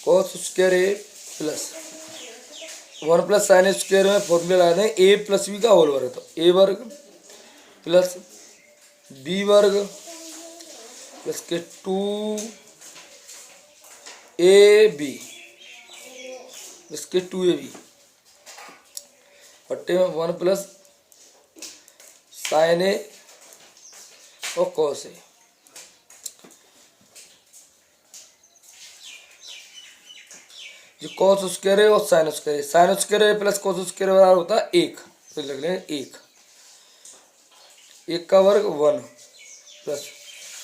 Cos square A plus 1 plus sine square में फॉर्मूला लगा दें ए प्लस बी का होल वर्ग, तो ए वर्ग प्लस बी वर्ग प्लस के 2 ए बी, इसके 2ab बट्टे में 1 प्लस साइन ए और कॉस ए। जो कॉस स्क्वायर है और साइन स्क्वायर है, साइन स्क्वायर है प्लस कॉस स्क्वायर बराबर होता है 1, तो लिख लेंगे 1, 1 का वर्ग 1 प्लस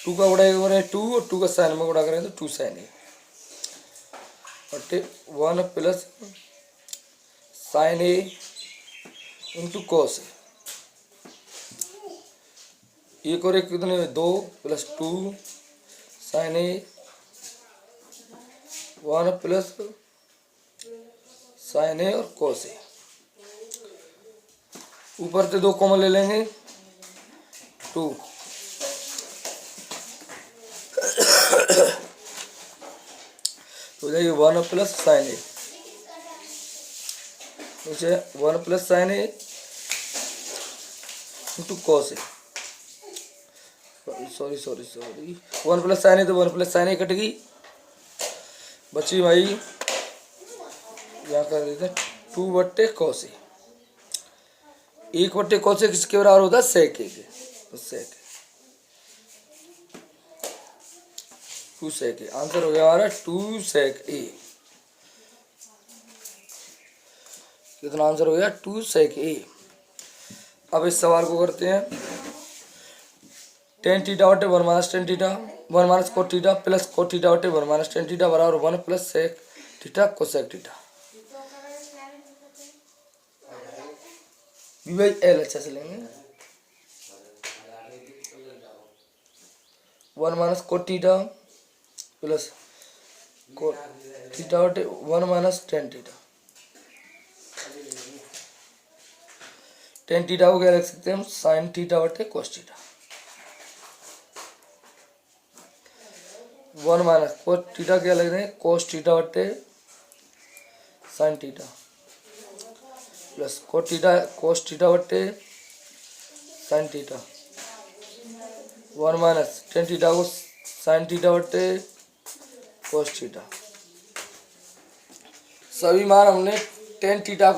2 का गुणा करें 2 और 2 का साइन में गुणा करें तो 2 साइन ए बटे 1 plus sine A into cos A. 1 और 1 कितने 2 प्लस 2 साइन ए 1 प्लस साइन ए और कॉस ए। ऊपर से 2 कॉमन ले लेंगे 2 तो जाएगी 1 प्लस साइन ए, नीचे 1 plus sine A into cos A, sorry 1 plus sine ए तो 1 प्लस साइन ए कट गई, बची भाई यहाँ कर देते 2 बट्टे कॉस ए। 1 बट्टे कॉस ए किसके बराबर होता है सेक ए के, तो सेक 2 सेक ए, आंसर हो गया हमारा 2 सेक ए। कितना आंसर हो गया 2 सेक ए। अब इस सवाल को करते हैं टेन थीटा बटे 1 minus tan theta 1 minus cot theta plus cot theta बटे 1 माइनस टेन थीटा बराबर 1 plus sec theta cosec theta. B by L अच्छा से लेंगे 1 minus cot theta plus cot theta बटे 1 minus tan theta. Tan theta को क्या लिख सकते हैं हम साइन थीटा बटे cos theta. 1 minus cos theta क्या लिख रहे हैं कोस थीटा बटे sine theta plus cos theta बटे sine theta 1 minus tan theta को साइन थीटा बटे कोस थीटा। सभी मान हमने टेन थीटा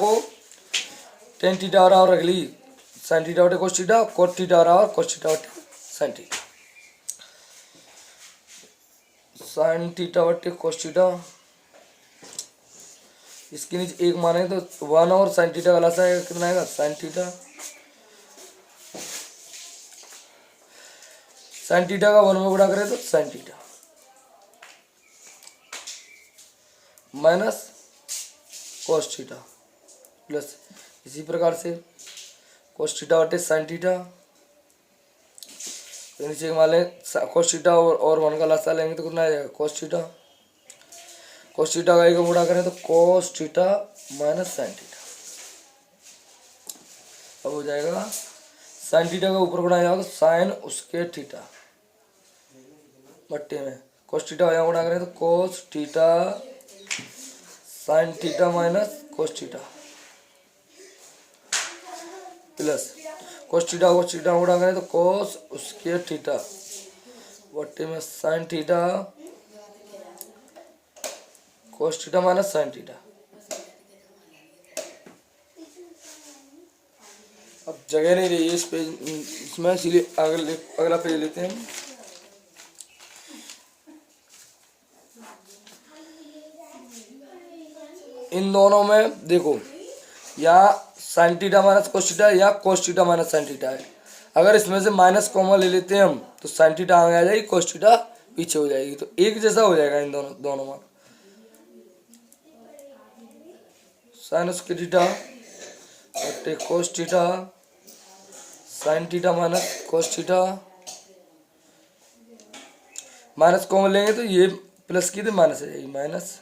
बराबर रख ली साइन थीटा बटे कोस थीटा, कोस थीटा बराबर कोस थीटा बटे साइन थीटा। साइन थीटा बटे कोस थीटा इसके नीचे 1 माने तो 1 और साइन थीटा का लासा है कितना आएगा साइन थीटा। साइन थीटा का 1 में गुणा करें तो sine theta minus cos theta plus इसी प्रकार से कोस थीटा बटे साइन थीटा, तो नीचे मान लें कोस थीटा और 1 का लासा लेंगे तो कितना आ जाएगा कोस थीटा। कोस थीटा का 1 का गुणा करें तो कोस थीटा माइनस साइन थीटा। अब हो जाएगा साइन थीटा का ऊपर गुणा जाएगा तो साइन उसके थीटा बट्टे में कोस थीटा यहाँ गुणा करें तो cos theta sine theta minus cos theta plus cos theta गुणा करें तो कोस उसके थीटा बट्टे में sine theta cos theta minus sine theta. अब जगह नहीं रही है इस पेज इसमें, इसीलिए अगला पेज लेते हैं। इन दोनों में देखो यहाँ sine theta minus cos theta या cos theta minus sine theta है। अगर इसमें से माइनस कॉमन ले लेते हैं हम तो साइन थीटा आगे आ जाएगी कोस थीटा पीछे हो जाएगी, तो एक जैसा हो जाएगा इन दोनों में। साइन उसके थीटा बटे cos theta sine theta minus cos theta, minus common लेंगे तो ये प्लस की तो माइनस आ जाएगी माइनस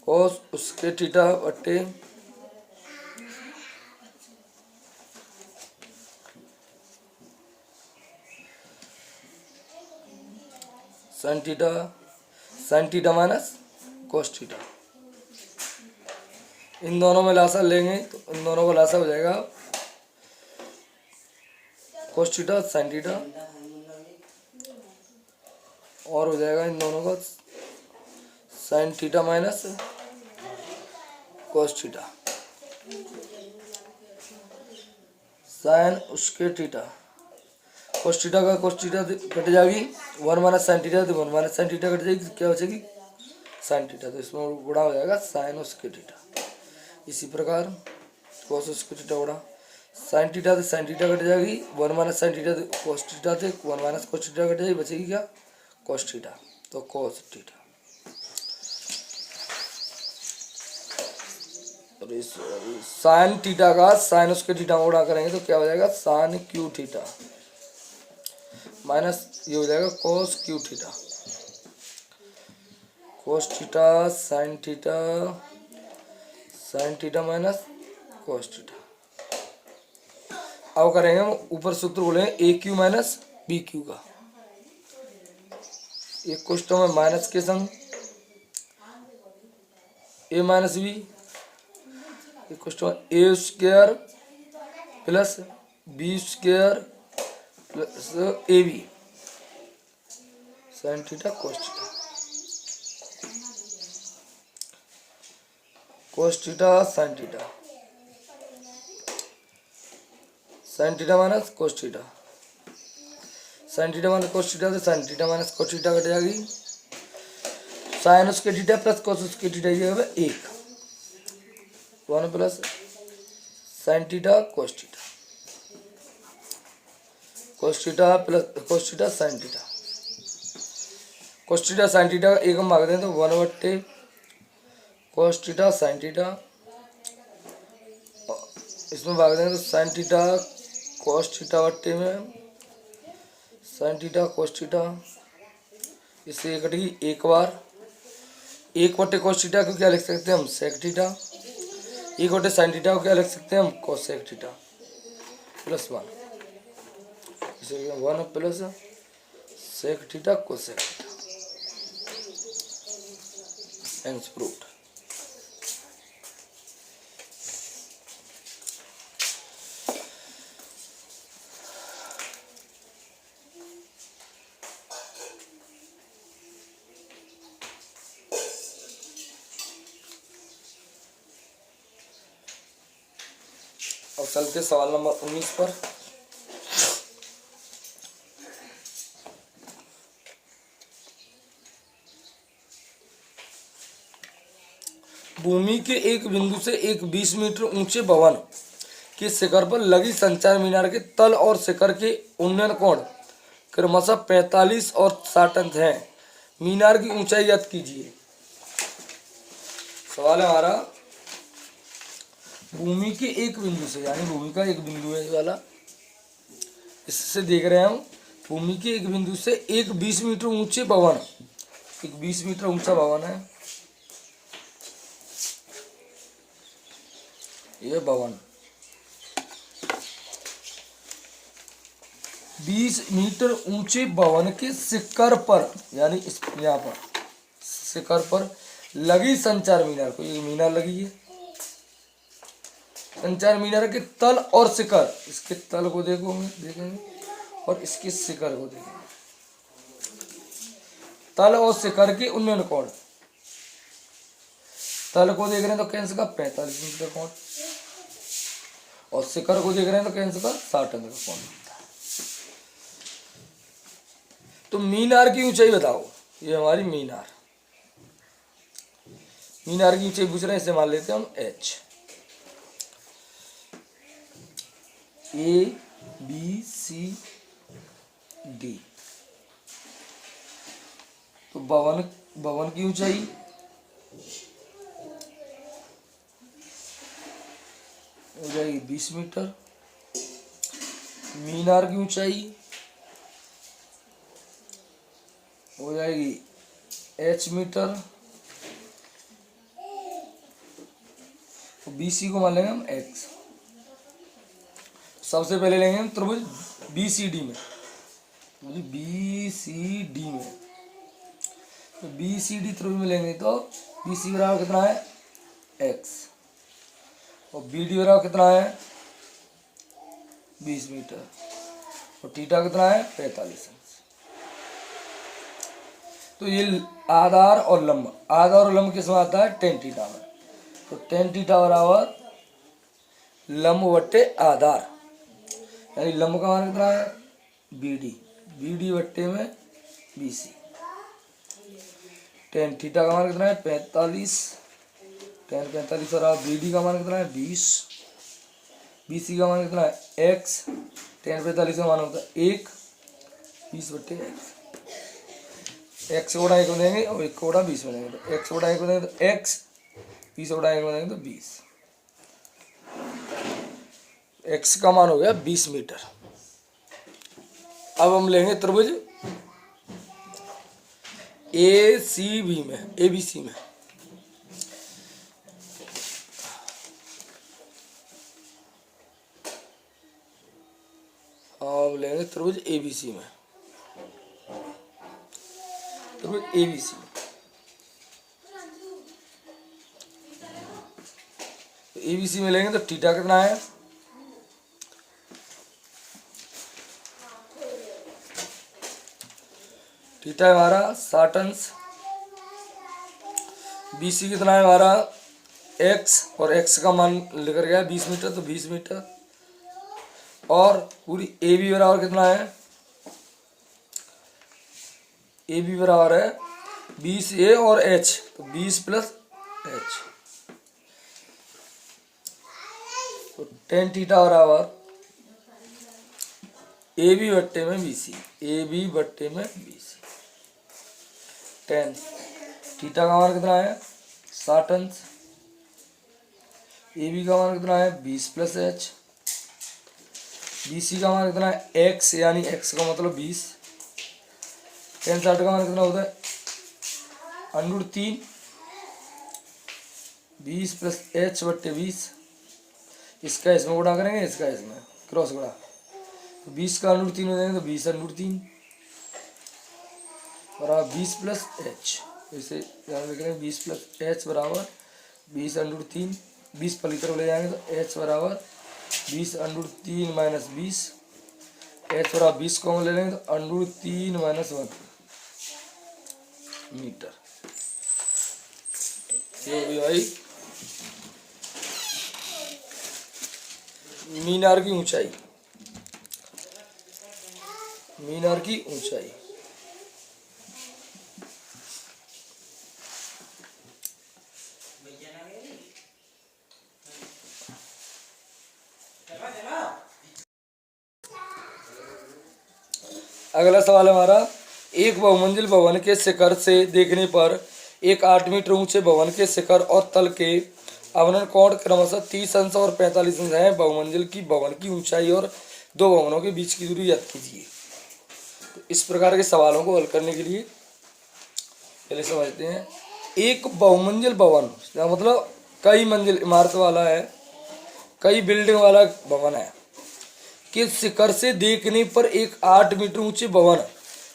कोस उसके थीटा बटे sine theta minus cos theta. इन दोनों में लासा लेंगे तो इन दोनों का लासा हो जाएगा कोस थीटा साइन थीटा और हो जाएगा इन दोनों का sine theta minus cos theta, sine उसके थीटा, कॉस थीटा का कॉस थीटा कट जाएगी, 1 माइनस साइन थीटा तो 1 माइनस साइन थीटा कट जाएगी, तो क्या बचेगी साइन थीटा, तो इसमें गुणा हो जाएगा साइन उसके थीटा। इसी प्रकार कॉस उसके थीटा गुणा साइन थीटा तो साइन थीटा कट जाएगी, 1 माइनस साइन थीटा तो कॉस थीटा थे 1 माइनस कॉस थीटा कट जाएगी, बचेगी क्या कॉस थीटा, तो कॉस थीटा। साइन थीटा का साइन उसके थीटा में गुणा करेंगे तो क्या हो जाएगा साइन क्यू थीटा माइनस ये हो जाएगा cos cube theta, cos theta sine theta minus cos theta. अब करेंगे हम ऊपर सूत्र बोलेंगे A cube minus B cube का, एक क्वेश्चन में माइनस के संग ए माइनस बी, एक question A square plus B square plus A B sine theta cos theta, cos theta sine theta, sine theta minus cos theta, sine theta minus cos theta तो sine theta minus cos theta कट जाएगी, साइन उसके थीटा प्लस कॉस उसके थीटा ये होगा 1 plus sign theta cos theta, cos theta plus cos theta sine theta, cos theta sine theta एक हम भाग दें तो 1/2 कॉस थीटा साइन थीटा, इसमें भाग दें तो साइन थीटा कॉस थीटा बट्टे में साइन थीटा कॉस थीटा, इससे ये कटेगी एक बार 1/2 कॉस थीटा को क्या लिख सकते हैं हम सेक थीटा, 1/2 साइन थीटा को क्या लिख सकते हैं हम कॉस सेक थीटा प्लस 1, इसे 1 plus sec theta cosec theta, hence proved. और चलते सवाल नंबर 19 पर। भूमि के एक बिंदु से एक 20 मीटर ऊंचे भवन के शिखर पर लगी संचार मीनार के तल और शिखर के उन्नयन कोण क्रमशः 45 और 60 अंश हैं। मीनार की ऊंचाई ज्ञात कीजिए। सवाल है हमारा भूमि के एक बिंदु से, यानी भूमि का एक बिंदु है वाला, इससे देख रहे हैं हम भूमि के एक बिंदु से एक 20 मीटर ऊंचे भवन, एक 20 मीटर ऊंचा भवन है ये भवन, 20 मीटर ऊंचे भवन के शिखर पर, यानी इस यहाँ पर शिखर पर लगी संचार मीनार, को एक मीनार लगी है, संचार मीनार के तल और शिखर, इसके तल को देखेंगे और इसके शिखर को देखेंगे, तल और शिखर के उन्नयन कोण, तल को देख रहे हैं तो कैंसर का 45 मीटर कोण और शिखर को देख रहे हैं तो कैंसर का 60 मीटर कोण। तो मीनार की ऊंचाई बताओ, ये हमारी मीनार, मीनार की ऊंचाई पूछ रहे हैं, इसे मान लेते हैं हम h, A B C D। तो भवन की ऊंचाई हो जाएगी 20 मीटर, मीनार की ऊंचाई हो जाएगी h मीटर, BC को मान लेंगे हम x। सबसे पहले लेंगे हम त्रिभुज BCD में, BCD में, तो BCD त्रिभुज में लेंगे तो BC बराबर कितना है x और BD बराबर कितना है 20 मीटर और थीटा कितना है 45 अंश। तो ये आधार और लंब, आधार और लंब किसमें आता है, टेन थीटा में। तो टेन थीटा बराबर लंब बट्टे आधार, यानी लंब का मान कितना है, बी डी, बी डी बट्टे में बी सी। टेन थीटा का मान कितना है 45, टेन 45 और बी डी का मान कितना है 20, बी सी का मान कितना है एक्स, टेन 45 का मान होता है 1, 20 बट्टे एक्स। एक्स बड़ा 1 बनेंगे और 1 बड़ा 20 बनेंगे, तो एक्स बड़ा 1 बनेंगे तो एक्स, 20 बड़ा 1 बनेंगे तो 20। एक्स का मान हो गया 20 मीटर। अब हम लेंगे त्रिभुज ए सी बी में, ए बी सी में। अब लेंगे त्रिभुज ए बी सी में, त्रिभुज ए बी सी। ए बी सी में लेंगे तो थीटा कितना है, थीटा है हमारा 60 अंश, बी सी कितना है हमारा एक्स, और एक्स का मान लेकर गया 20 मीटर, तो 20 मीटर। और पूरी ए बी बराबर कितना है, ए बी बराबर है 20 ए और एच, तो 20 प्लस एच। तो टेन थीटा बराबर ए बी बट्टे में बी सी, ए बी बट्टे में बी सी। टेन थीटा का मान कितना है 60 अंश, ए बी का मान कितना है 20 प्लस एच, बी सी का मान कितना है एक्स, यानी एक्स का मतलब 20। टेन 60 का मान कितना होता है √3, 20 प्लस एच बट्टे 20। इसका इसमें गुणा करेंगे, इसका इसमें क्रॉस गुणा, तो 20 का √3 हो जाएंगे, तो 20 √3 बराबर 20 प्लस एच। इसे यहाँ लिख रहे हैं 20 प्लस एच बराबर 20 √3, 20 पली तरफ ले जाएंगे तो एच बराबर 20 √3 माइनस 20, एच बराबर 20 कॉमन ले लेंगे तो √3 माइनस 1 मीटर। ये भी भाई मीनार की ऊंचाई, मीनार की ऊंचाई। अगला सवाल है हमारा, एक बहुमंजिल भवन के शिखर से देखने पर एक 8 मीटर ऊंचे भवन के शिखर और तल के अवनन कोण क्रमशः 30 अंश और 45 अंश है। बहुमंजिल की भवन की ऊंचाई और दो भवनों के बीच की दूरी ज्ञात कीजिए। तो इस प्रकार के सवालों को हल करने के लिए पहले समझते हैं। एक बहुमंजिल भवन का मतलब कई मंजिल इमारत वाला है, कई बिल्डिंग वाला भवन है कि शिखर से देखने पर एक 8 मीटर ऊंचे भवन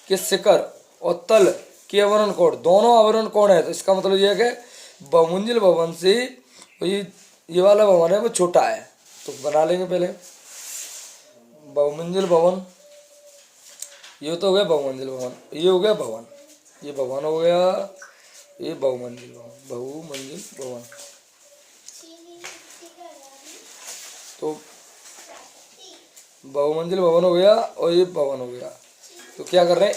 के शिखर और तल के आवरण कोण, दोनों आवरण कोण है। तो इसका मतलब यह है कि बहुमंजिल भवन से ये वाला भवन है वो छोटा है। तो बना लेंगे पहले बहुमंजिल भवन, ये तो हो गया बहुमंजिल भवन, ये हो गया भवन, ये भवन हो गया, ये बहुमंजिल भवन, बहुमंजिल भवन। तो बहुमंजिल भवन हो गया और ये भवन हो गया। तो क्या कर रहे हैं,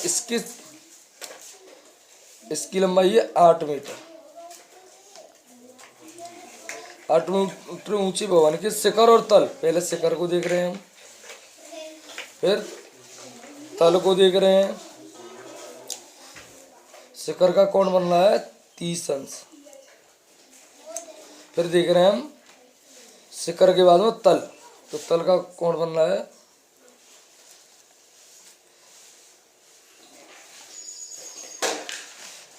इसकी लंबाई है 8 मीटर। 8 मीटर ऊंचे भवन के शिखर और तल, पहले शिखर को देख रहे हैं हम, फिर तल को देख रहे हैं। शिखर का कोण बन रहा है 30 अंश। फिर देख रहे हैं हम शिखर के बाद में तल, तो तल का कोण बन रहा है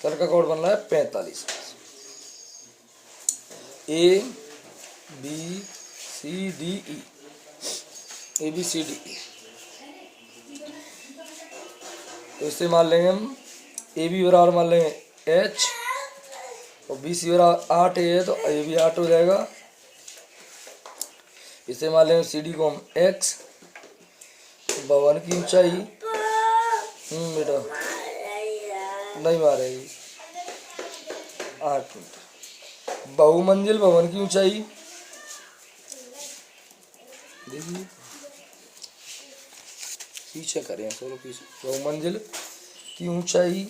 तल का कोण बन रहा है 45। A B C D E, A B C D E. तो इसे मान लेंगे हम, ए बी बराबर मान लेंगे एच और बी सी बराबर 8 है, तो ए बी 8 हो जाएगा। इसे मान लेंगे सी डी को हम एक्स, भवन की ऊंचाई बेटा नहीं मारेगी। 8 मीटर। बहुमंजिल भवन की ऊंचाई देखिए, पीछे करें चलो पीछे। बहुमंजिल की ऊंचाई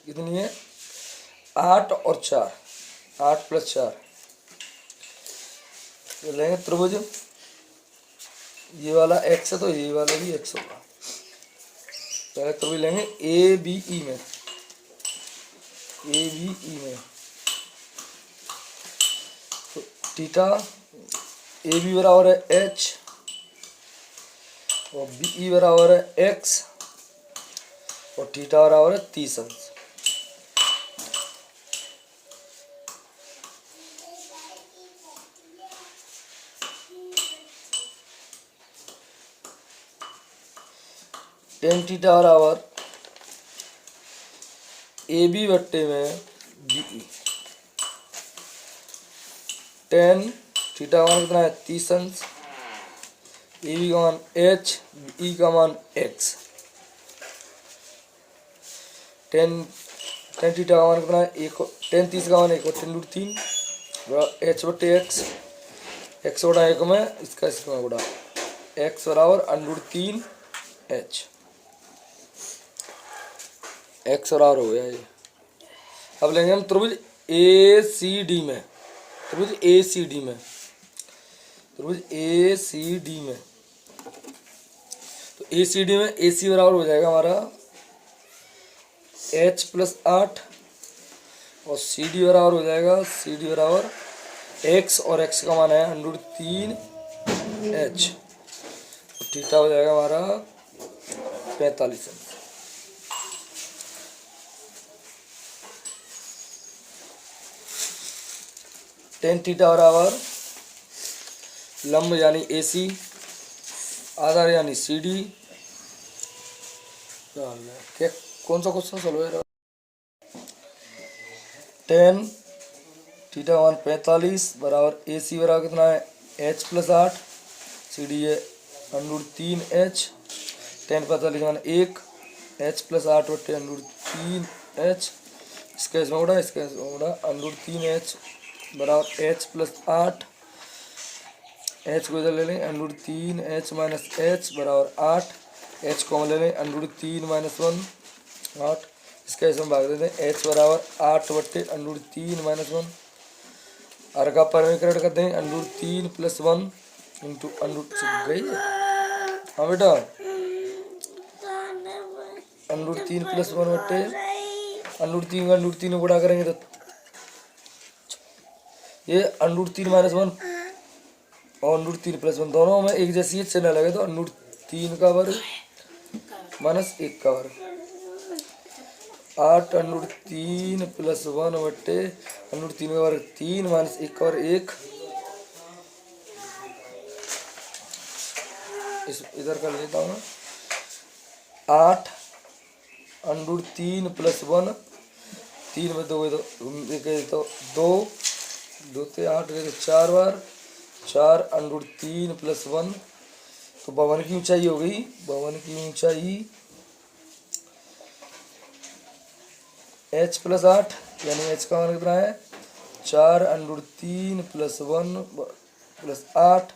कितनी है? 8 और 4, 8 + 4 तो लेंगे त्रिभुज। ये वाला x है तो ये वाला भी x होगा। पहले त्रिभुज लेंगे ए बी ई में, तो थीटा ए बी बराबर है h और बी ई बराबर है x और थीटा बराबर है 30 अंश। टेन थीटा बराबर ए बी बट्टे में बी ई। टेन थीटा का मान कितना है? 30 अंश। ए बी का मान h, ई का मान x। टेन थीटा का मान कितना है? टेन 30 का मान 1/√3 h बट्टे x। x बटा 1 में इसका गुणा, x बराबर √3 h। x बराबर हो गया ये। अब लेंगे हम त्रिभुज ए सी डी में, तो ए सी डी में ए सी बराबर हो जाएगा हमारा h + 8 और सी डी बराबर हो जाएगा x और x का मान है √3 h। तो थीटा हो जाएगा हमारा 45 अंश। टेन थीटा बराबर लंब यानी ए सी, आधार यानी सी डी। क्या कौन सा क्वेश्चन सॉल्व है? टेन थीटा मान 45 बराबर ए सी बराबर कितना है? h + 8, सी डी है √3 h। टेन 45 मान 1, h + 8 बट्टे √3 h। इसका इसमें उड़ा √3 h बराबर h + 8, h को इधर ले लें √3 h - h बराबर 8, h को हम ले लें √3 - 1 8। इसका इसमें भाग देते हैं h बराबर 8 बट्टे √3 - 1। और का परमीकरण करते हैं √3 + 1 इंटू गई। हाँ बेटा, √3 + 1 बट्टे √3 का √3 गुणा करेंगे तो ये √3 - 1 और √3 + 1 दोनों में एक जैसी है, चिन्ह लगे तो √3 का वर्ग - 1 का वर्ग। 8 √3 + 1 बट्टे √3 का वर्ग 3 - 1 का वर्ग 1। इधर कर लेता हूँ 8 √3 + 1, 3 में 2 तो 2 2 से 8 गए तो 4 बार, 4 √3 + 1। तो भवन की ऊंचाई हो गई, h + 8 यानी h का मान कितना है? 4 √3 + 1 + 8।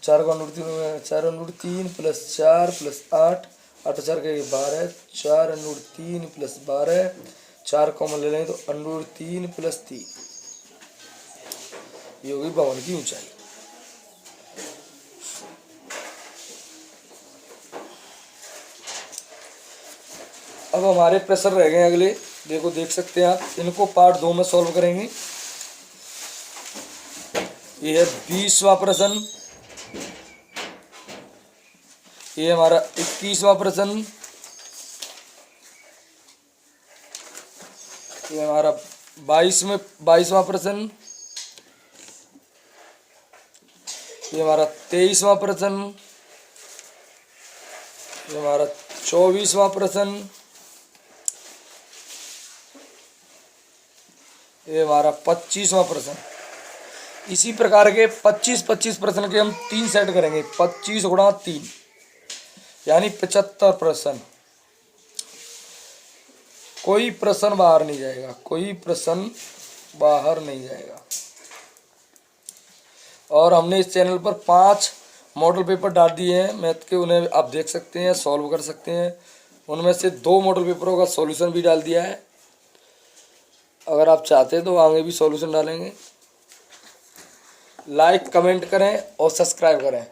4 का √3 4 √3 + 4 + 8, 8 4 के 12, 4 √3 + 12, 4 कॉमन ले लें तो √3 + 3। ये होगी भवन की ऊंचाई। अब हमारे प्रश्न रह गए अगले, देख सकते हैं आप, इनको पार्ट 2 में सॉल्व करेंगे। ये है 20वां प्रश्न, ये हमारा 21वां प्रश्न, ये हमारा 22वां प्रश्न, ये हमारा 23वां प्रश्न, ये हमारा 24वां प्रश्न, ये हमारा 25वां प्रश्न। इसी प्रकार के 25-25 प्रश्न के हम 3 सेट करेंगे। 25 × 3 यानी 75 प्रश्न। कोई प्रश्न बाहर नहीं जाएगा, कोई प्रश्न बाहर नहीं जाएगा। और हमने इस चैनल पर 5 मॉडल पेपर डाल दिए हैं मैथ के, उन्हें आप देख सकते हैं, सॉल्व कर सकते हैं। उनमें से 2 मॉडल पेपरों का सॉल्यूशन भी डाल दिया है। अगर आप चाहते हैं तो आगे भी सॉल्यूशन डालेंगे। लाइक कमेंट करें और सब्सक्राइब करें।